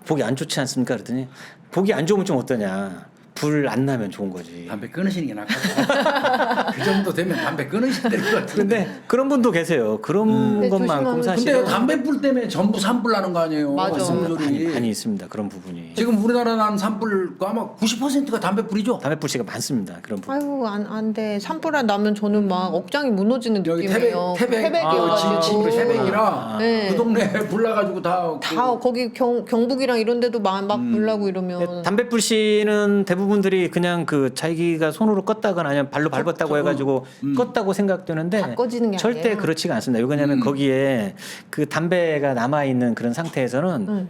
보기 안 좋지 않습니까? 그랬더니 보기 안 좋으면 좀 어떠냐. 불 안 나면 좋은 거지. 담배 끊으시는 게 낫거든. 그 정도 되면 담배 끊으셔야 될 것 같은데. 근데 그런 분도 계세요. 그런 네, 것만큼 조심하면- 사실 근데 담배 불 때문에 전부 산불 나는 거 아니에요? 맞아. 공조리. 많이 있습니다. 그런 부분이. 지금 우리나라 난 산불 아마 90%가 담배 불이죠. 담배불 씨가 많습니다. 그런 부분. 아이고 안 돼. 산불 나면 저는 막 억장이 무너지는 여기 느낌이에요. 태백이어가지고 태백이어가지고. 태백이라 네. 그 동네 불나가지고 다. 다 거기 경북이랑 이런 데도 막 불나고 이러면 담배불 씨는 대부분들이 그냥 그 자기가 손으로 껐다거나 아니면 발로 밟았다고 해가지고 껐다고 생각되는데 다 꺼지는 게 절대 아니에요. 그렇지가 않습니다. 왜냐하면 거기에 그 담배가 남아 있는 그런 상태에서는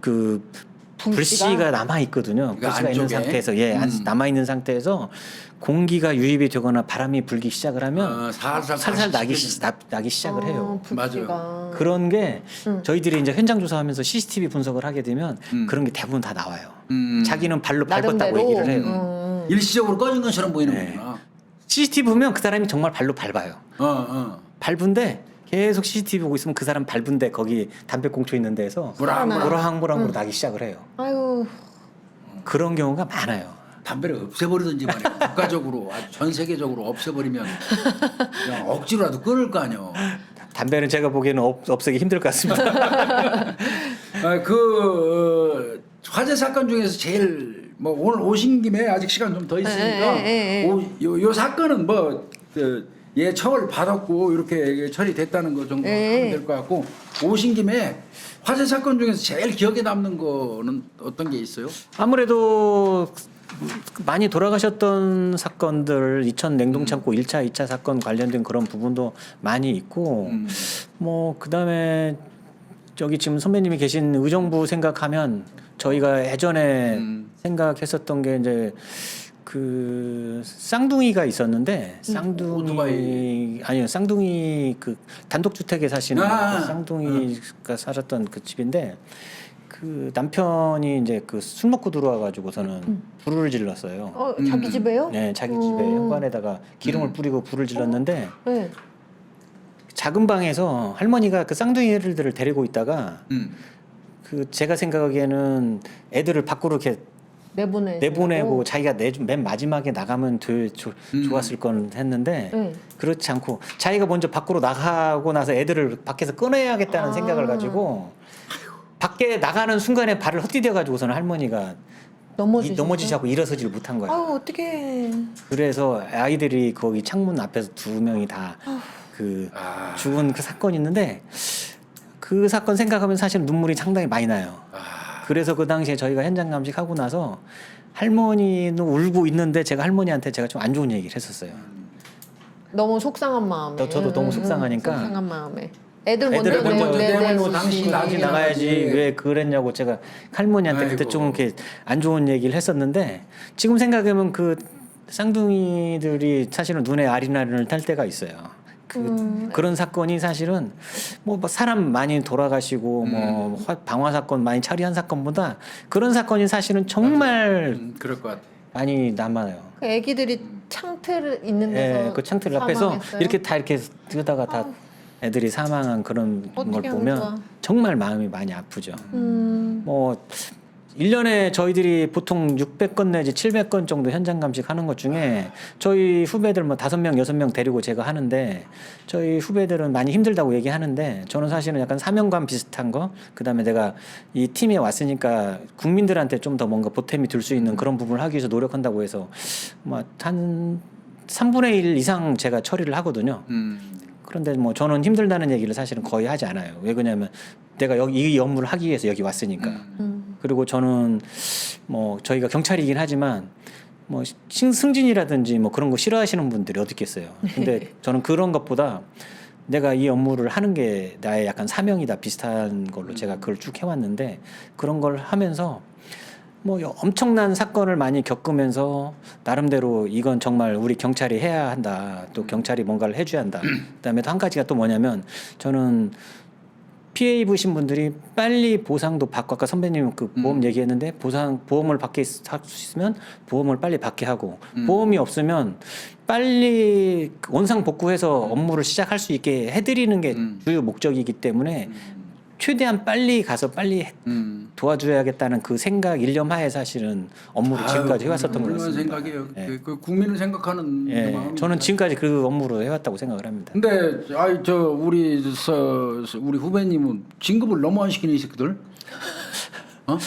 그 불씨가 남아 있거든요. 그러니까 불씨가 있는 안쪽에? 상태에서 남아 있는 상태에서 공기가 유입이 되거나 바람이 불기 시작을 하면 살살 살살 다시 나기 시작을 해요. 불씨가. 그런 게 저희들이 이제 현장 조사하면서 CCTV 분석을 하게 되면 그런 게 대부분 다 나와요. 자기는 발로 밟았다고 나름대로. 얘기를 해요. 일시적으로 꺼진 것처럼 보이는 거구나. CCTV 보면 그 사람이 정말 발로 밟아요. 밟은데 계속 CCTV 보고 있으면 그 사람 밟은데 거기 담배꽁초 있는 데에서 모락모락으로 나기 시작을 해요. 아유. 그런 경우가 많아요. 담배를 없애버리든지 말이야. 국가적으로 아주 전 세계적으로 없애버리면 그냥 억지로라도 끊을 거 아니에요. 담배는 제가 보기에는 없애기 힘들 것 같습니다. 화재 사건 중에서 제일 뭐 오늘 오신 김에 아직 시간 좀 더 있으니까 요 사건은 얘 처벌 받았고 이렇게 처리됐다는 거 정도 하면 될 것 같고 오신 김에 화재 사건 중에서 제일 기억에 남는 거는 어떤 게 있어요? 아무래도 많이 돌아가셨던 사건들 2000 냉동창고 1차, 2차 사건 관련된 그런 부분도 많이 있고 뭐 그다음에 저기 지금 선배님이 계신 의정부 생각하면 저희가 예전에 생각했었던 게 이제 그 쌍둥이가 있었는데 오토바이. 아니요 쌍둥이 그 단독주택에 사시는 그 쌍둥이가 살았던 그 집인데 그 남편이 이제 그 술 먹고 들어와가지고서는 불을 질렀어요. 자기 집에요? 네, 자기 집에 현관에다가 기름을 뿌리고 불을 질렀는데 네. 작은 방에서 할머니가 그 쌍둥이들을 데리고 있다가 그 제가 생각하기에는 애들을 밖으로 이렇게 내보내고 자기가 맨 마지막에 나가면 좋았을 건 했는데 네. 그렇지 않고 자기가 먼저 밖으로 나가고 나서 애들을 밖에서 꺼내야겠다는 생각을 가지고 밖에 나가는 순간에 발을 헛디뎌 가지고서는 할머니가 넘어지자고 일어서지를 못한 거예요. 아우 어떡해. 그래서 아이들이 거기 창문 앞에서 2명이 다 그 죽은 그 사건이 있는데 그 사건 생각하면 사실 눈물이 상당히 많이 나요. 그래서 그 당시에 저희가 현장 감식하고 나서 할머니는 울고 있는데 제가 할머니한테 제가 좀 안 좋은 얘기를 했었어요. 너무 속상한 마음에. 저도 너무 속상하니까. 속상한 마음에. 애들 애들을 먼저 내보내고 당신이 나가야지 왜 그랬냐고 제가 할머니한테 그때 좀 이렇게 안 좋은 얘기를 했었는데 지금 생각하면 그 쌍둥이들이 사실은 눈에 아린아린을 탈 때가 있어요. 그런 사건이 사실은 뭐 사람 많이 돌아가시고 뭐 방화 사건 많이 처리한 사건보다 그런 사건이 사실은 정말 그럴 것 같아. 많이 남아요. 그 애기들이 창틀 있는 데서 그 창틀 앞에서 사망했어요? 이렇게 다 이렇게 뜨다가 다 애들이 사망한 그런 걸 어떻게 보면 하면 좋아. 정말 마음이 많이 아프죠. 뭐 1년에 저희들이 보통 600건 내지 700건 정도 현장 감식하는 것 중에 저희 후배들 뭐 5명, 6명 데리고 제가 하는데 저희 후배들은 많이 힘들다고 얘기하는데 저는 사실은 약간 사명감 비슷한 거 그다음에 내가 이 팀에 왔으니까 국민들한테 좀 더 뭔가 보탬이 될 수 있는 그런 부분을 하기 위해서 노력한다고 해서 뭐 한 3분의 1 이상 제가 처리를 하거든요. 그런데 뭐 저는 힘들다는 얘기를 사실은 거의 하지 않아요. 왜 그러냐면 내가 여기 이 업무를 하기 위해서 여기 왔으니까. 그리고 저는 뭐 저희가 경찰이긴 하지만 뭐 승진이라든지 뭐 그런 거 싫어하시는 분들이 어디 있겠어요. 근데 저는 그런 것보다 내가 이 업무를 하는 게 나의 약간 사명이다 비슷한 걸로 제가 그걸 쭉 해왔는데 그런 걸 하면서 뭐 엄청난 사건을 많이 겪으면서 나름대로 이건 정말 우리 경찰이 해야 한다. 또 경찰이 뭔가를 해줘야 한다. 그다음에 또 한 가지가 또 뭐냐면 저는 피해 입으신 분들이 빨리 보상도 받고 아까 선배님 그 보험 얘기했는데 보험을 받게 할 수 있으면 보험을 빨리 받게 하고 보험이 없으면 빨리 원상 복구해서 업무를 시작할 수 있게 해드리는 게 주요 목적이기 때문에 최대한 빨리 가서 빨리 도와줘야겠다는 그 생각 일념하에 사실은 업무를 지금까지 해왔었던 것 같습니다. 생각이에요. 예. 그 국민을 생각하는 예, 마음이. 저는 지금까지 그 업무로 해왔다고 생각을 합니다. 근데 우리 후배님은 진급을 너무 안 시키는 이 새끼들. 어?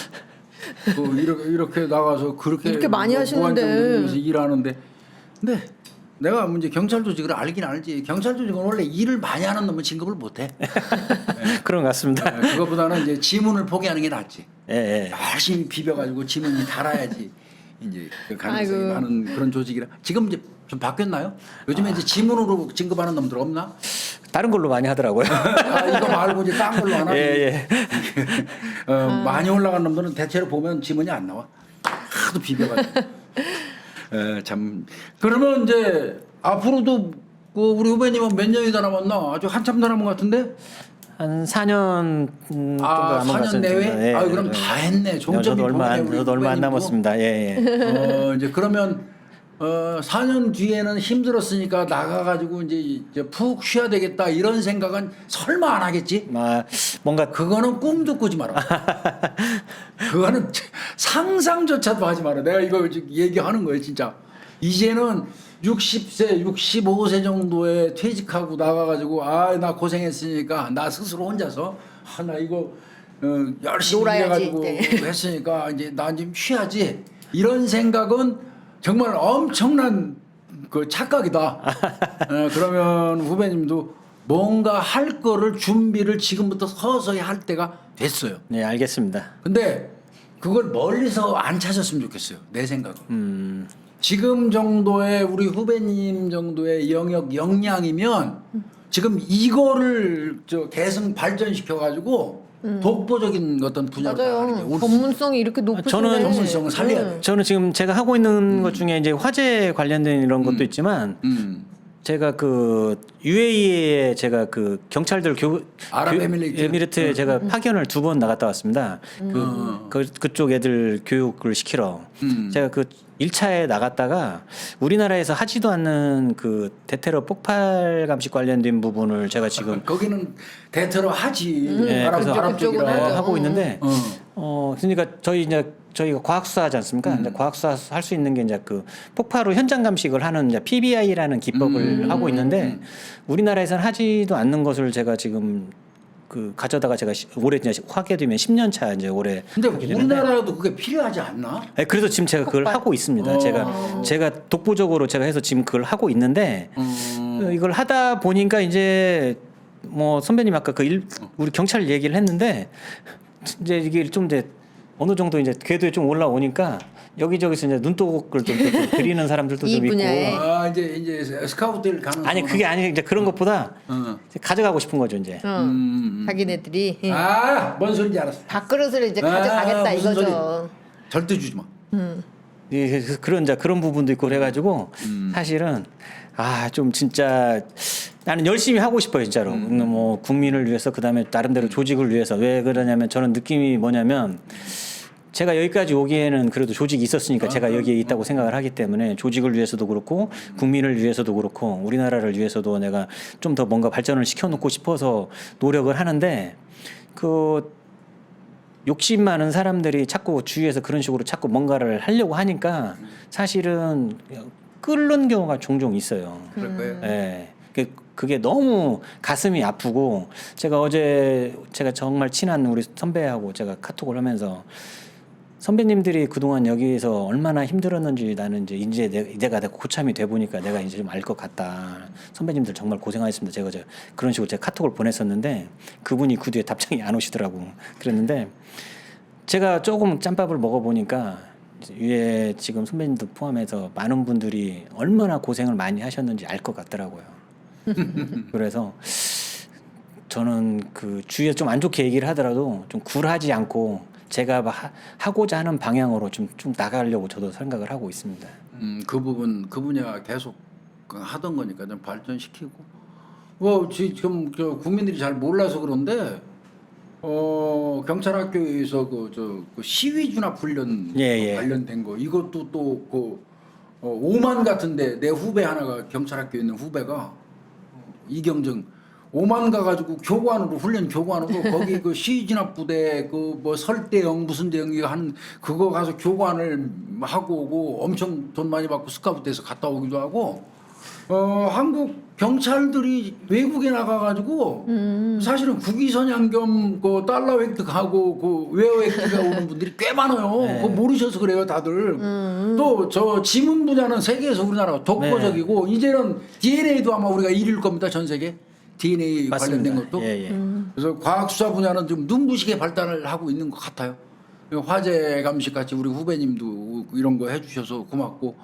이렇게 나가서 그렇게 이렇게 많이 하시는데. 무한정부에서 일하는데, 근데 내가 이제 경찰 조직을 알긴 알지. 경찰 조직은 원래 일을 많이 하는 놈은 진급을 못해. 그런 것 같습니다. 그것보다는 이제 지문을 포기하는 게 낫지. 예, 예. 열심히 비벼가지고 지문이 달아야지. 이제 그 가능성이 아이고. 많은 그런 조직이라. 지금 이제 좀 바뀌었나요? 요즘에 이제 지문으로 진급하는 놈들 없나? 다른 걸로 많이 하더라고요. 이거 말고 이제 딴 걸로 하나? 예, 예. 많이 올라간 놈들은 대체로 보면 지문이 안 나와. 하도 비벼가지고. 참. 그러면 이제 앞으로도 그 우리 후배님은 몇 년이 더 남았나? 아주 한참 더 남은 것 같은데? 한 4년 정도 남은 것 4년 같습니다. 내외? 예, 그럼 예. 다 했네. 종점이 저도 얼마 안 후배님도. 남았습니다. 예, 예. 이제 그러면 4년 뒤에는 힘들었으니까 나가가지고 이제 푹 쉬어야 되겠다 이런 생각은 설마 안 하겠지? 뭔가 그거는 꿈도 꾸지 마라. 그거는 상상조차도 하지 마라. 내가 이거 지금 얘기하는 거예요, 진짜. 이제는 60세, 65세 정도에 퇴직하고 나가가지고 나 고생했으니까 나 스스로 혼자서 나 이거 열심히 놀아야지, 해가지고 네. 했으니까 이제 나 좀 쉬어야지. 이런 생각은 정말 엄청난 그 착각이다. 그러면 후배님도 뭔가 할 거를 준비를 지금부터 서서히 할 때가 됐어요. 네, 알겠습니다. 근데 그걸 멀리서 안 찾았으면 좋겠어요. 내 생각은. 지금 정도의 우리 후배님 정도의 영역 역량이면 지금 이거를 계속 발전시켜 가지고 독보적인 어떤 분야로 나가는 게 맞아요. 올- 전문성이 이렇게 높으신데 저는 전문성을 살려야 돼. 저는 지금 제가 하고 있는 것 중에 이제 화재 관련된 이런 것도 있지만 제가 그 UAE에 제가 그 경찰들 에미리트에 제가 파견을 2번 나갔다 왔습니다. 그쪽 애들 교육을 시키러 제가 그 1차에 나갔다가 우리나라에서 하지도 않는 그 대테러 폭발 감식 관련된 부분을 제가 지금 거기는 대테러 하지. 네, 아랍 그래서 아랍 쪽이라 그쪽은 하죠. 하고 있는데 어. 그러니까 저희가 과학수사하지 않습니까? 이제 과학수사 할 수 있는 게 이제 그 폭발 후 현장 감식을 하는 이제 PBI라는 기법을 하고 있는데 우리나라에서는 하지도 않는 것을 제가 지금 그 가져다가 제가 올해 이제 하게 되면 10년 차 이제 올해. 근데 하게 되는데 우리나라도 그게 필요하지 않나? 네, 그래서 지금 제가 그걸 하고 있습니다. 제가 독보적으로 제가 해서 지금 그걸 하고 있는데 이걸 하다 보니까 이제 뭐 선배님 아까 우리 경찰 얘기를 했는데 이제 이게 좀 이제 어느 정도 이제 궤도에 좀 올라오니까 여기저기서 이제 눈독을 좀 들이는 사람들도 이 좀 분야에. 있고. 아 이제 스카우트를 가는. 아니 그게 아니 이제 그런 것보다 이제 가져가고 싶은 거죠 이제. 자기네들이 뭔 소리인지 알았어. 밥그릇을 이제 가져가겠다 무슨 이거죠. 절대 주지 마. 예, 그런 부분도 있고 그래가지고 사실은 좀 진짜 나는 열심히 하고 싶어요 진짜로. 뭐 국민을 위해서 그다음에 나름대로 조직을 위해서. 왜 그러냐면 저는 느낌이 뭐냐면 제가 여기까지 오기에는 그래도 조직이 있었으니까 제가 여기에 있다고 생각을 하기 때문에 조직을 위해서도 그렇고 국민을 위해서도 그렇고 우리나라를 위해서도 내가 좀 더 뭔가 발전을 시켜놓고 싶어서 노력을 하는데 그 욕심 많은 사람들이 자꾸 주위에서 그런 식으로 자꾸 뭔가를 하려고 하니까 사실은 끓는 경우가 종종 있어요. 그럴 거예요. 예. 그게 너무 가슴이 아프고 제가 정말 친한 우리 선배하고 제가 카톡을 하면서 선배님들이 그동안 여기에서 얼마나 힘들었는지 나는 이제 내가 고참이 돼 보니까 내가 이제 좀 알 것 같다. 선배님들 정말 고생하셨습니다. 제가 그런 식으로 제가 카톡을 보냈었는데 그분이 그 뒤에 답장이 안 오시더라고. 그랬는데 제가 조금 짬밥을 먹어보니까 위에 지금 선배님도 포함해서 많은 분들이 얼마나 고생을 많이 하셨는지 알 것 같더라고요. 그래서 저는 그 주위에 좀 안 좋게 얘기를 하더라도 좀 굴하지 않고 제가 하고자 하는 방향으로 좀 나가려고 저도 생각을 하고 있습니다. 그 분야 계속 하던 거니까 좀 발전시키고. 지금 국민들이 잘 몰라서 그런데 경찰학교에서 그 시위 준합 훈련 관련된 거 이것도 또 5만 같은데 내 후배 하나가 경찰학교에 있는 후배가 이경정 5만 가가지고 훈련 교관으로 거기 그 시위 진압 부대 그 뭐 설대영 무슨 대영 이거 하는 그거 가서 교관을 하고 오고 엄청 돈 많이 받고 스카우트에서 갔다 오기도 하고 한국 경찰들이 외국에 나가가지고 사실은 국위선양 겸 그 달러 획득하고 그 웨어 획득해 오는 분들이 꽤 많아요. 네. 그거 모르셔서 그래요, 다들. 또 저 지문 분야는 세계에서 우리나라가 독보적이고 이제는 DNA도 아마 우리가 1위일 겁니다, 전 세계. DNA 맞습니다. 관련된 것도. 예. 그래서 과학수사 분야는 좀 눈부시게 발달을 하고 있는 것 같아요. 화재 감식 같이 우리 후배님도 이런 거 해주셔서 고맙고.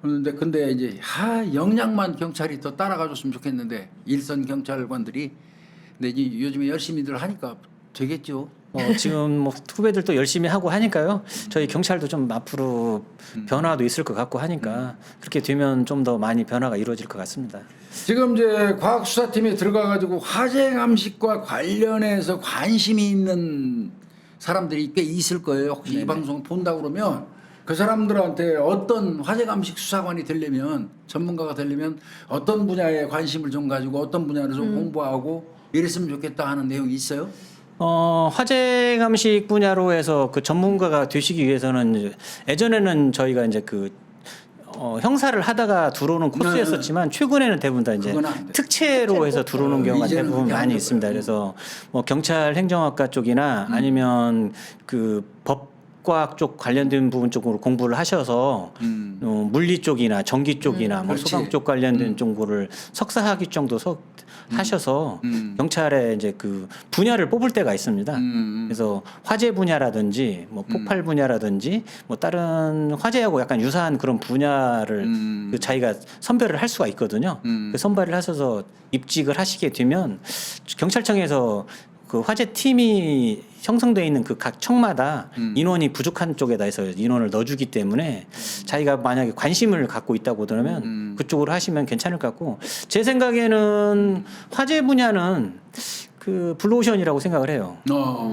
근데 이제 역량만 경찰이 더 따라가 줬으면 좋겠는데 일선 경찰관들이 근데 이제 요즘에 열심히들 하니까 되겠죠. 지금 뭐 후배들도 열심히 하고 하니까요. 저희 경찰도 좀 앞으로 변화도 있을 것 같고 하니까 그렇게 되면 좀 더 많이 변화가 이루어질 것 같습니다. 지금 이제 과학수사팀에 들어가가지고 화재 감식과 관련해서 관심이 있는 사람들이 꽤 있을 거예요. 혹시 이 방송 본다 그러면 그 사람들한테 어떤 화재 감식 수사관이 되려면 전문가가 되려면 어떤 분야에 관심을 좀 가지고 어떤 분야를 좀 공부하고 이랬으면 좋겠다 하는 내용이 있어요? 화재 감식 분야로 해서 그 전문가가 되시기 위해서는 이제 예전에는 저희가 이제 형사를 하다가 들어오는 코스였었지만 최근에는 대부분 다 이제 그건 안 돼. 특채로 해서 들어오는 경우가 이제는 대부분 그게 안 많이 될 있습니다. 거예요. 그래서 뭐 경찰 행정학과 쪽이나 아니면 그 법과학 쪽 관련된 부분 쪽으로 공부를 하셔서 물리 쪽이나 전기 쪽이나 뭐 그렇지. 소방 쪽 관련된 정보를 석사학위 정도 하셔서 경찰에 이제 그 분야를 뽑을 때가 있습니다. 그래서 화재 분야라든지 뭐 폭발 분야라든지 뭐 다른 화재하고 약간 유사한 그런 분야를 그 자기가 선별을 할 수가 있거든요. 그 선발을 하셔서 입직을 하시게 되면 경찰청에서 그 화재 팀이 형성되어 있는 그 각 청마다 인원이 부족한 쪽에다 해서 인원을 넣어주기 때문에 자기가 만약에 관심을 갖고 있다고 그러면 그쪽으로 하시면 괜찮을 것 같고 제 생각에는 화재 분야는 그 블루오션이라고 생각을 해요.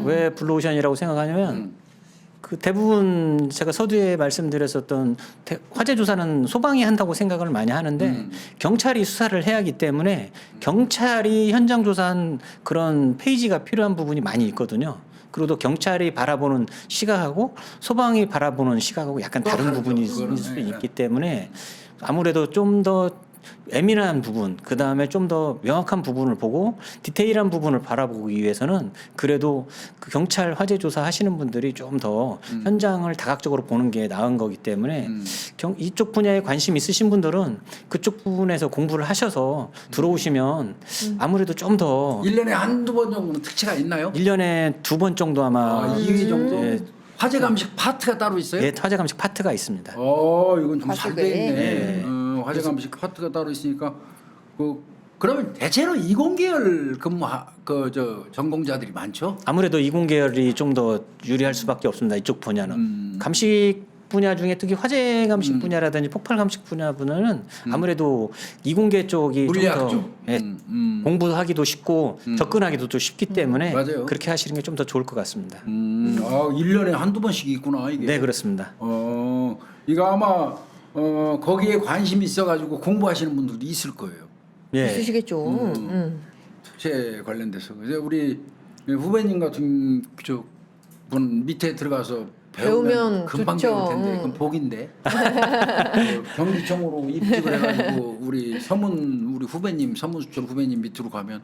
왜 블루오션이라고 생각하냐면 그 대부분 제가 서두에 말씀드렸었던 화재 조사는 소방이 한다고 생각을 많이 하는데 경찰이 수사를 해야 하기 때문에 경찰이 현장 조사한 그런 페이지가 필요한 부분이 많이 있거든요. 그리고 또 경찰이 바라보는 시각하고 소방이 바라보는 시각하고 약간 다른 부분이 있을 수 있기 때문에 아무래도 좀 더 예민한 부분, 그 다음에 좀 더 명확한 부분을 보고 디테일한 부분을 바라보기 위해서는 그래도 그 경찰 화재 조사 하시는 분들이 좀 더 현장을 다각적으로 보는 게 나은 거기 때문에 이쪽 분야에 관심 있으신 분들은 그쪽 부분에서 공부를 하셔서 들어오시면 아무래도 좀 더 1년에 한두 번 정도는 특채가 있나요? 1년에 2번 정도 아마 2회 정도? 예, 화재 감식 파트가 따로 있어요? 예, 화재 감식 파트가 있습니다. 이건 좀 잘 돼 과속에. 있네. 화재 감식 파트가 따로 있으니까 그러면 대체로 이공계열 저 전공자들이 많죠? 아무래도 이공계열이 좀 더 유리할 수밖에 없습니다. 이쪽 분야는 감식 분야 중에 특히 화재 감식 분야라든지 폭발 감식 분야는 아무래도 이공계 쪽이 물리학 좀 더 쪽. 예, 공부하기도 쉽고 접근하기도 또 쉽기 때문에 맞아요. 그렇게 하시는 게 좀 더 좋을 것 같습니다. 1년에 한두 번씩 있구나 이게. 네, 그렇습니다. 이거 아마 거기에 관심 있어가지고 공부하시는 분들도 있을 거예요. 예. 있으시겠죠. 특채 관련돼서 이제 우리 후배님 같은 분 밑에 들어가서 배우면 배우면 금방 좋죠. 배울 텐데 그건 복인데 경기청으로 입직을 해가지고 우리 후배님 서문수철 후배님 밑으로 가면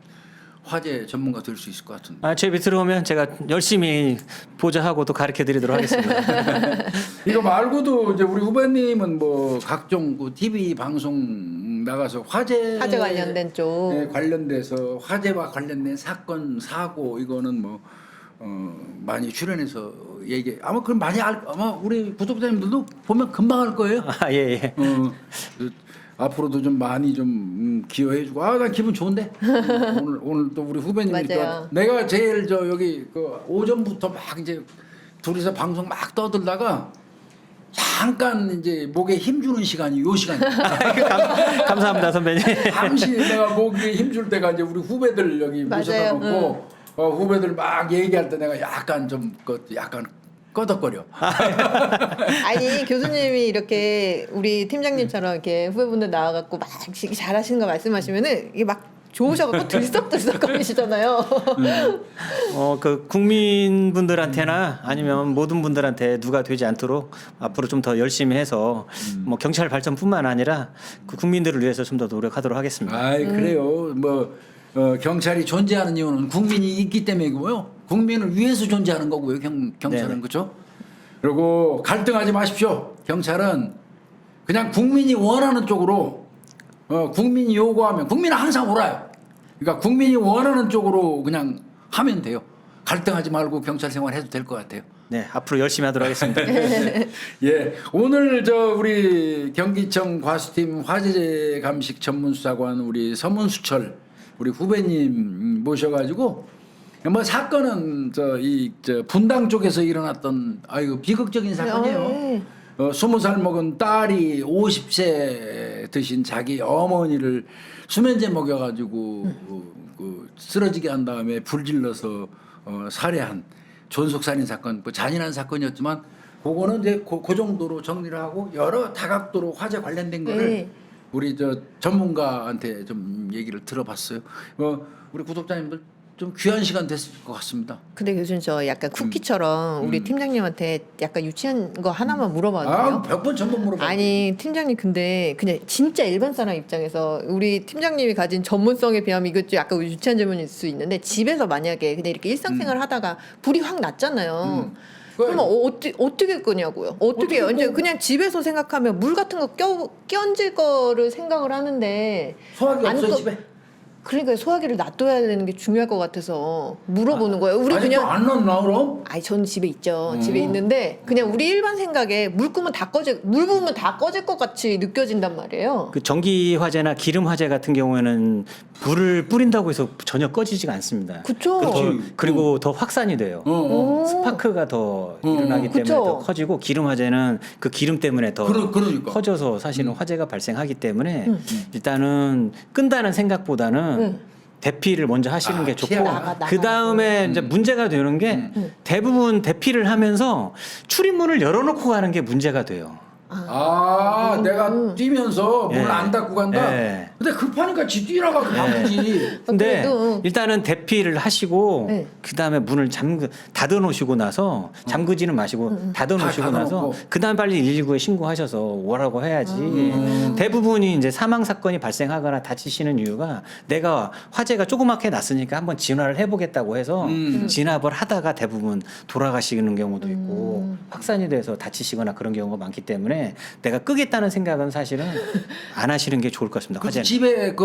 화재 전문가 될 수 있을 것 같은데. 제 밑으로 오면 제가 열심히 보좌하고 또 가르쳐 드리도록 하겠습니다. 이거 말고도 이제 우리 후배님은 뭐 각종 그 TV 방송 나가서 화재 관련된 쪽. 네, 관련돼서 화재와 관련된 사건 사고 이거는 뭐 많이 출연해서 아마 그럼 아마 우리 구독자님들도 보면 금방 할 거예요. 예, 예. 앞으로도 좀 많이 좀 기여해주고 난 기분 좋은데 오늘 또 우리 후배님이 또 맞아요. 내가 제일 여기 그 오전부터 막 이제 둘이서 방송 막 떠들다가 잠깐 이제 목에 힘주는 시간이 요 시간이에요. 감사합니다, 선배님. 잠시 내가 목에 힘줄 때가 이제 우리 후배들 여기 맞아요. 모셔놓고 후배들 막 얘기할 때 내가 약간 약간 꺼덕거려. 아니 교수님이 이렇게 우리 팀장님처럼 이렇게 후배분들 나와갖고 막 잘하시는 거 말씀하시면은 이게 막 좋으셔갖고 들썩들썩거리시잖아요. 그 국민분들한테나 아니면 모든 분들한테 누가 되지 않도록 앞으로 좀 더 열심히 해서 뭐 경찰 발전뿐만 아니라 그 국민들을 위해서 좀 더 노력하도록 하겠습니다. 그래요. 뭐 경찰이 존재하는 이유는 국민이 있기 때문이고요. 국민을 위해서 존재하는 거고요. 경찰은 네네. 그렇죠. 그리고 갈등하지 마십시오. 경찰은 그냥 국민이 원하는 쪽으로 국민이 요구하면 국민은 항상 옳아요. 그러니까 국민이 원하는 쪽으로 그냥 하면 돼요. 갈등하지 말고 경찰 생활해도 될 것 같아요. 네, 앞으로 열심히 하도록 하겠습니다. 예, 오늘 우리 경기청 과수팀 화재 감식 전문수사관 우리 서문수철 우리 후배님 모셔가지고 뭐 사건은 분당 쪽에서 일어났던 비극적인 사건이에요. 네. 20살 먹은 딸이 50세 드신 자기 어머니를 수면제 먹여가지고 쓰러지게 한 다음에 불질러서 살해한 존속살인 사건, 뭐 잔인한 사건이었지만 그거는 이제 그 정도로 정리를 하고 여러 다각도로 화재 관련된 거를 네. 우리 전문가한테 좀 얘기를 들어봤어요. 우리 구독자님들 좀 귀한 시간 됐을 것 같습니다. 근데 교수님 저 약간 쿠키처럼 우리 팀장님한테 약간 유치한 거 하나만 물어봐도 돼요? 100번 전번 물어봐. 아니 팀장님 근데 그냥 진짜 일반 사람 입장에서 우리 팀장님이 가진 전문성에 비하면 이것 좀 약간 유치한 질문일 수 있는데 집에서 만약에 그냥 이렇게 일상생활 하다가 불이 확 났잖아요. 그러면 어떻게 끄냐고요? 어떻게 해요? 이제 그냥 집에서 생각하면 물 같은 거 끼얹을 거를 생각을 하는데 소화기 안 없어 꺼- 집에? 그러니까 소화기를 놔둬야 되는 게 중요할 것 같아서 물어보는 거예요. 우리 아니, 그냥 또안 넣나 그럼? 아니 전 집에 있죠. 집에 있는데 그냥 우리 일반 생각에 물 끄면 다 꺼질 물 부으면 다 꺼질 것 같이 느껴진단 말이에요. 그 전기 화재나 기름 화재 같은 경우에는 불을 뿌린다고 해서 전혀 꺼지지가 않습니다. 그쵸? 그리고 더 확산이 돼요. 오. 스파크가 더 일어나기 때문에 그쵸? 더 커지고 기름 화재는 그 기름 때문에 더 그러니까. 커져서 사실은 화재가 발생하기 때문에 일단은 끈다는 생각보다는 대피를 먼저 하시는 게 좋고 나가고. 그 다음에 이제 문제가 되는 게 대부분 대피를 하면서 출입문을 열어놓고 가는 게 문제가 돼요. 내가 뛰면서 문을 예. 안 닫고 간다. 예. 근데 급하니까 지 뛰라가 바쁘지. 근데 그래도 일단은 대피를 하시고 네. 그다음에 문을 잠그 놓으시고 나서 잠그지는 마시고 닫아 놓으시고 다 나서 닫아놓고. 그다음 빨리 119에 신고하셔서 오라고 해야지. 대부분이 이제 사망 사건이 발생하거나 다치시는 이유가 내가 화재가 조그맣게 났으니까 한번 진화를 해보겠다고 해서 진압을 하다가 대부분 돌아가시는 경우도 있고 확산이 돼서 다치시거나 그런 경우가 많기 때문에 내가 끄겠다는 생각은 사실은 안 하시는 게 좋을 것 같습니다. 그 화재는. 집에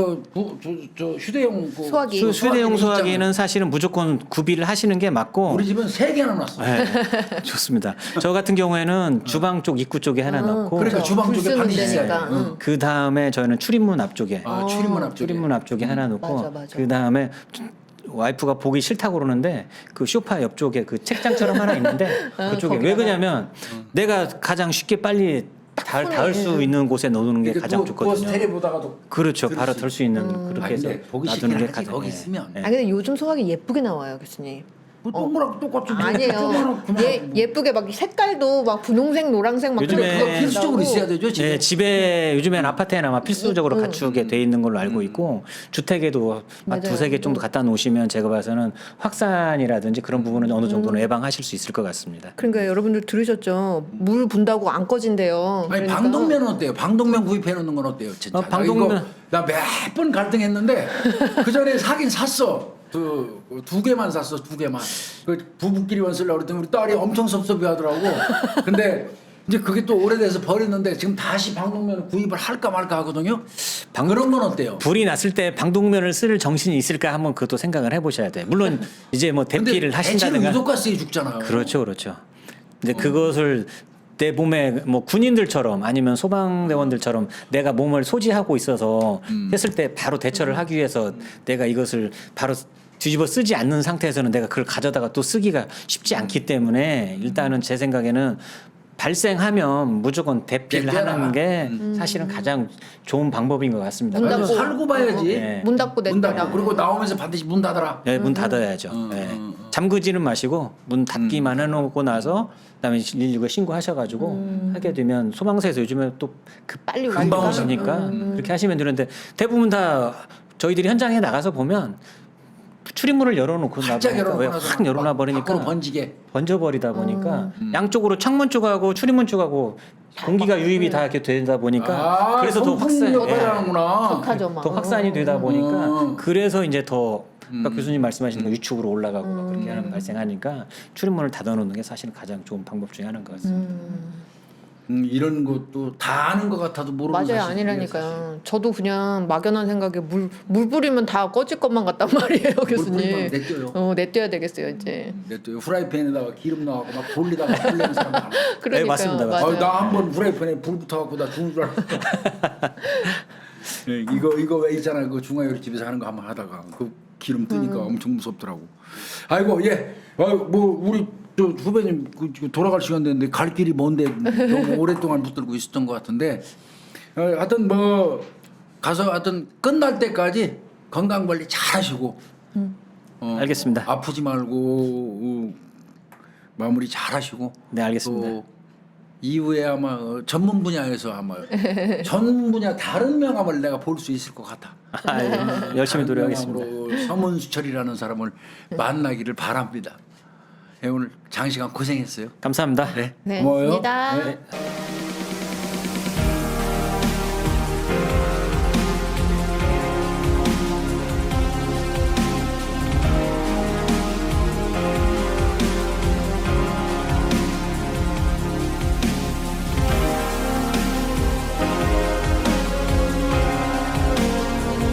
저 휴대용 그 소화기. 휴대용 있잖아요. 소화기는 사실은 무조건 구비를 하시는 게 맞고. 우리 집은 3개나 놨어. 네, 좋습니다. 저 같은 경우에는 주방 쪽 입구 쪽에 하나 넣고 그러니까 주방 불 쪽에 쓰는 반드시 있어야 데니까. 돼. 응. 그 다음에 저희는 출입문 앞쪽에 출입문 앞쪽에. 출입문 앞쪽에 하나 놓고 맞아, 맞아. 그 다음에 와이프가 보기 싫다고 그러는데 그 소파 옆쪽에 그 책장처럼 하나 있는데 그쪽에 왜 거기다가. 그러냐면 내가 가장 쉽게 빨리 닿을 수 있는 곳에 넣는 게 이렇게 가장 누워 좋거든요. 테레 보다가도 그렇죠. 들을 바로 수 들 수 있는 그렇게 해서 근데 보기 놔두는 게 싫긴 하지. 가장 거기 예. 있으면. 아 근데 요즘 소화기 예쁘게 나와요, 교수님. 뭐 동그랗고 똑같이 아니에요. 예쁘게 막 색깔도 막 분홍색, 노란색 막 요즘에 그래, 그거 그거 필수적으로 나오고. 있어야 되죠 집에. 네, 집에 요즘엔 아파트에는 아마 필수적으로 갖추게 돼 있는 걸로 알고 있고 주택에도 한 맞아요. 두세 개 정도 갖다 놓으시면 제가 봐서는 확산이라든지 그런 부분은 어느 정도는 예방하실 수 있을 것 같습니다. 그러니까 여러분들 들으셨죠? 물 분다고 안 꺼진대요. 아니 그러니까. 방독면은 어때요? 방독면 구입해 놓는 건 어때요? 진짜. 방독면. 나 몇 번 갈등했는데 그 전에 사긴 샀어. 그 2개만 샀어, 2개만. 그 부부끼리만 쓰려고 그랬더니 우리 딸이 엄청 섭섭해하더라고. 근데 이제 그게 또 오래돼서 버렸는데 지금 다시 방독면을 구입을 할까 말까 하거든요. 그런 건 어때요? 불이 났을 때 방독면을 쓸 정신이 있을까 한번 그것도 생각을 해보셔야 돼요. 물론 이제 뭐 근데 대피를 대체로 하신다든가 유독가스에 죽잖아요. 그렇죠, 그렇죠. 이제 그것을 내 몸에 뭐 군인들처럼 아니면 소방대원들처럼 내가 몸을 소지하고 있어서 했을 때 바로 대처를 하기 위해서 내가 이것을 바로 뒤집어 쓰지 않는 상태에서는 내가 그걸 가져다가 또 쓰기가 쉽지 않기 때문에 일단은 제 생각에는 발생하면 무조건 대피를 대피하라. 하는 게 사실은 가장 좋은 방법인 것 같습니다. 문 아니, 닫고. 살고 봐야지. 네. 문 닫고 문 닫고 냈더라. 그리고 나오면서 반드시 문 닫아라. 네, 문 닫아야죠. 네. 잠그지는 마시고 문 닫기만 해놓고 나서 그다음에 119에 신고하셔가지고 하게 되면 소방서에서 요즘에 또 빨리 금방 오니까. 오시니까 그렇게 하시면 되는데 대부분 다 저희들이 현장에 나가서 보면 출입문을 열어놓고 활짝 열어놓고 확 열어놔 버리니까 밖으로 번지게. 번져버리다 보니까 양쪽으로 창문 쪽하고 출입문 쪽하고 공기가 유입이 다 이렇게 되다 보니까 그래서 더 확산 하는구나. 격하죠, 막. 더 확산이 되다 보니까 그래서 이제 더 아까 교수님 말씀하신 거 유축으로 올라가고 그렇게 하는 발생하니까 출입문을 닫아놓는 게 사실 가장 좋은 방법 중에 하나인 것 같습니다. 이런 것도 다 아는 것 같아도 모르는 맞아요, 사실이 아니라니까요. 저도 그냥 막연한 생각에 물 뿌리면 다 꺼질 것만 같단 말이에요, 교수님. 뿌리면 내껴요. 내둬야 되겠어요, 이제. 또 후라이팬에다가 기름 넣어갖고 막 돌리다가 불리는 사람 많아. 그러니까요. 맞습니다, 맞아요. 나 한 번 후라이팬에 불 붙어갖고 나 죽는 줄 알았어. 네, 이거 왜 있잖아, 그 중화요리집에서 하는 거 한번 하다가 그 기름 뜨니까 엄청 무섭더라고. 아이고 예, 뭐 우리 저 후배님 그 돌아갈 시간 됐는데 갈 길이 먼데 너무 오랫동안 붙들고 있었던 것 같은데 하여튼 뭐 가서 하여튼 끝날 때까지 건강 관리 잘 하시고 알겠습니다. 아프지 말고 마무리 잘 하시고 네, 알겠습니다. 또 이후에 아마 전문 분야에서 아마 전 분야 다른 명함을 내가 볼 수 있을 것 같아. 열심히 다른 노력하겠습니다. 명함으로 서문수철이라는 사람을 만나기를 바랍니다. 오늘 장시간 고생했어요. 감사합니다. 네, 네, 고마워요. 고맙습니다. 네.